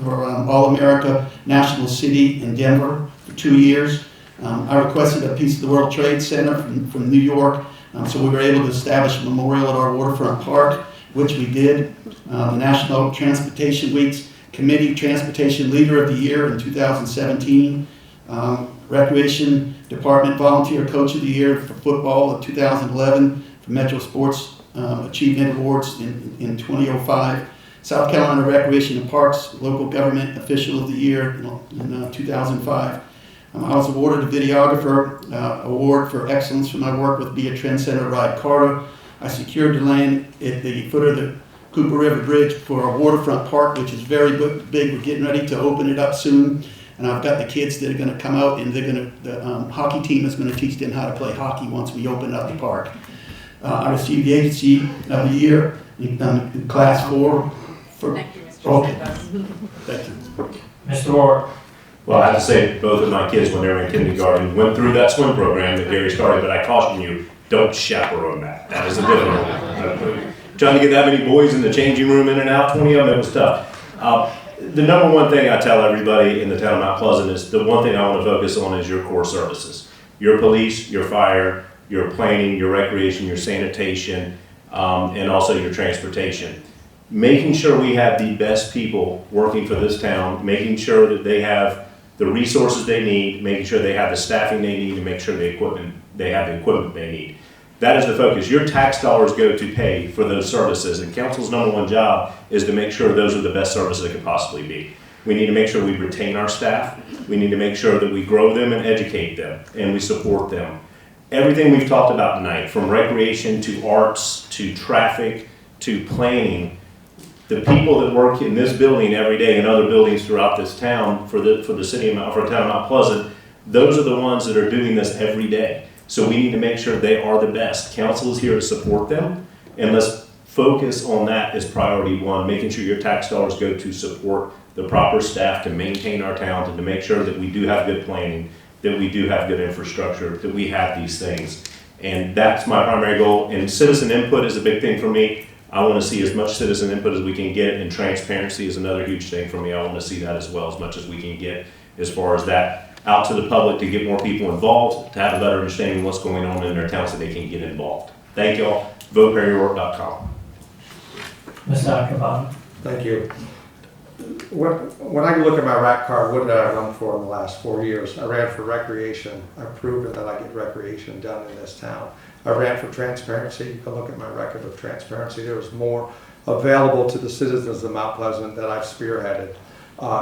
for All-America National City in Denver for 2 years. I requested a piece of the World Trade Center from New York, so we were able to establish a memorial at our waterfront park, which we did. The National Transportation Week's Committee Transportation Leader of the Year in 2017. Recreation Department Volunteer Coach of the Year for football in 2011 for Metro Sports Achievement Awards in 2005. South Carolina Recreation and Parks Local Government Official of the Year in 2005. I was awarded a Videographer Award for excellence for my work with Be a Trendsetter Ride Carter. I secured the land at the foot of the Cooper River Bridge for our waterfront park, which is very big. We're getting ready to open it up soon. And I've got the kids that are going to come out, and the hockey team is going to teach them how to play hockey once we open up the park. I received the Agency of the Year in Class 4. Thank you, Mr. Okay. Santos. Thank you. Mr. Orr. Well, I have to say, both of my kids, when they were in kindergarten, went through that swim program that Gary started, but I caution you, don't chaperone that. That is a difficult one. Trying to get that many boys in the changing room in and out, 20 of them, it was tough. The number one thing I tell everybody in the town of Mount Pleasant is the one thing I want to focus on is your core services. Your police, your fire, your planning, your recreation, your sanitation, and also your transportation. Making sure we have the best people working for this town, making sure that they have the resources they need, making sure they have the staffing they need, and make sure they have the equipment they need. That is the focus. Your tax dollars go to pay for those services, and council's number one job is to make sure those are the best services that could possibly be. We need to make sure we retain our staff. We need to make sure that we grow them and educate them, and we support them. Everything we've talked about tonight, from recreation to arts to traffic to planning, the people that work in this building every day and other buildings throughout this town for the town of Mount Pleasant, those are the ones that are doing this every day. So we need to make sure they are the best. Council is here to support them, and let's focus on that as priority one, making sure your tax dollars go to support the proper staff to maintain our towns and to make sure that we do have good planning, that we do have good infrastructure, that we have these things. And that's my primary goal. And citizen input is a big thing for me. I want to see as much citizen input as we can get, and transparency is another huge thing for me. I want to see that as well, as much as we can get as far as that out to the public, to get more people involved, to have a better understanding of what's going on in their towns so they can get involved. Thank y'all. VotePerryO'Rourke.com. Mr. Akabon. Thank you. When I look at my rack card, what did I run for in the last 4 years? I ran for recreation. I've proven that I get recreation done in this town. I ran for transparency. You can look at my record of transparency. There was more available to the citizens of Mount Pleasant that I've spearheaded.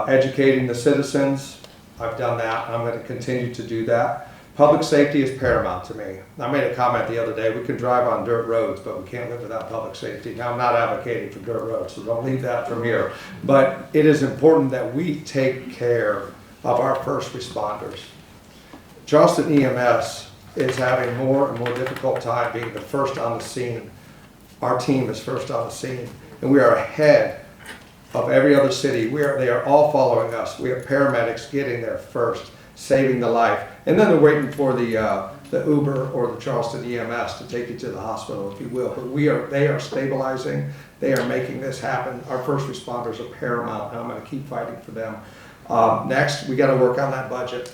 Educating the citizens, I've done that. I'm going to continue to do that. Public safety is paramount to me. I made a comment the other day, we can drive on dirt roads, but we can't live without public safety. Now, I'm not advocating for dirt roads, so don't leave that from here. But it is important that we take care of our first responders. Charleston EMS is having more and more difficult time being the first on the scene. Our team is first on the scene, and we are ahead of every other city. They are all following us. We have paramedics getting there first, saving the life, and then they're waiting for the Uber or the Charleston EMS to take you to the hospital, if you will. But they are stabilizing. They are making this happen. Our first responders are paramount, and I'm going to keep fighting for them. Next, we got to work on that budget.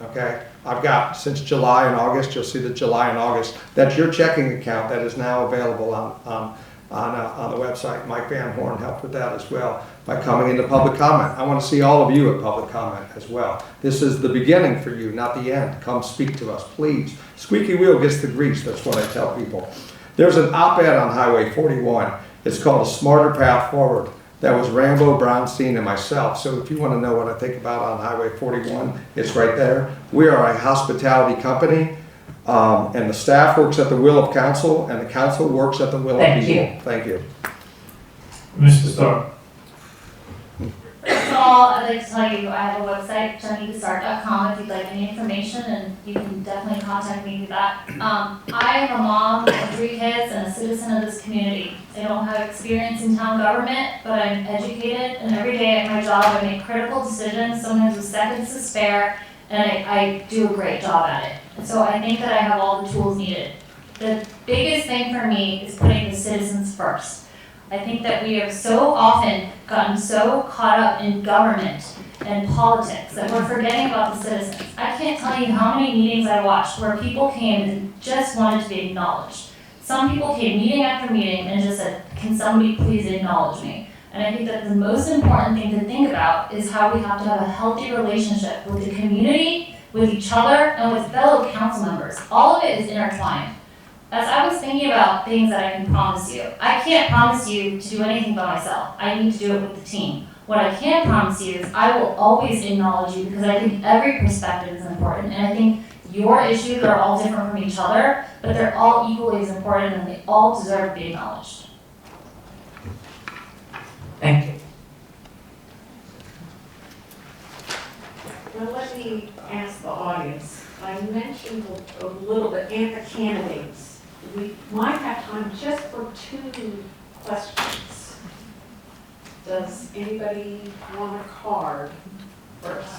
Okay, I've got since July and August. You'll see that July and August. That's your checking account that is now available on the website. Mike Van Horn helped with that as well by coming into public comment. I want to see all of you at public comment as well. This is the beginning for you, not the end. Come speak to us, please. Squeaky wheel gets the grease. That's what I tell people. There's an op-ed on Highway 41. It's called A Smarter Path Forward. That was Rambo, Brownstein, and myself. So if you want to know what I think about on Highway 41, it's right there. We are a hospitality company, and the staff works at the will of council, and the council works at the will of people. Thank you. Mr. Stark. First of all, I'd like to tell you I have a website, JennyTheStart.com, if you'd like any information, and you can definitely contact me with that. I am a mom of 3 kids and a citizen of this community. I don't have experience in town government, but I'm educated, and every day at my job I make critical decisions, sometimes with seconds to spare, and I do a great job at it. And so I think that I have all the tools needed. The biggest thing for me is putting the citizens first. I think that we have so often gotten so caught up in government and politics that we're forgetting about the citizens. I can't tell you how many meetings I watched where people came and just wanted to be acknowledged. Some people came meeting after meeting and just said, can somebody please acknowledge me? And I think that the most important thing to think about is how we have to have a healthy relationship with the community, with each other, and with fellow council members. All of it is intertwined. As I was thinking about things that I can promise you, I can't promise you to do anything by myself. I need to do it with the team. What I can promise you is I will always acknowledge you because I think every perspective is important. And I think your issues are all different from each other, but they're all equally as important and they all deserve to be acknowledged. Thank you. Now let me ask the audience. I mentioned a little bit, and the candidates. We might have time just for 2 questions. Does anybody want a card first?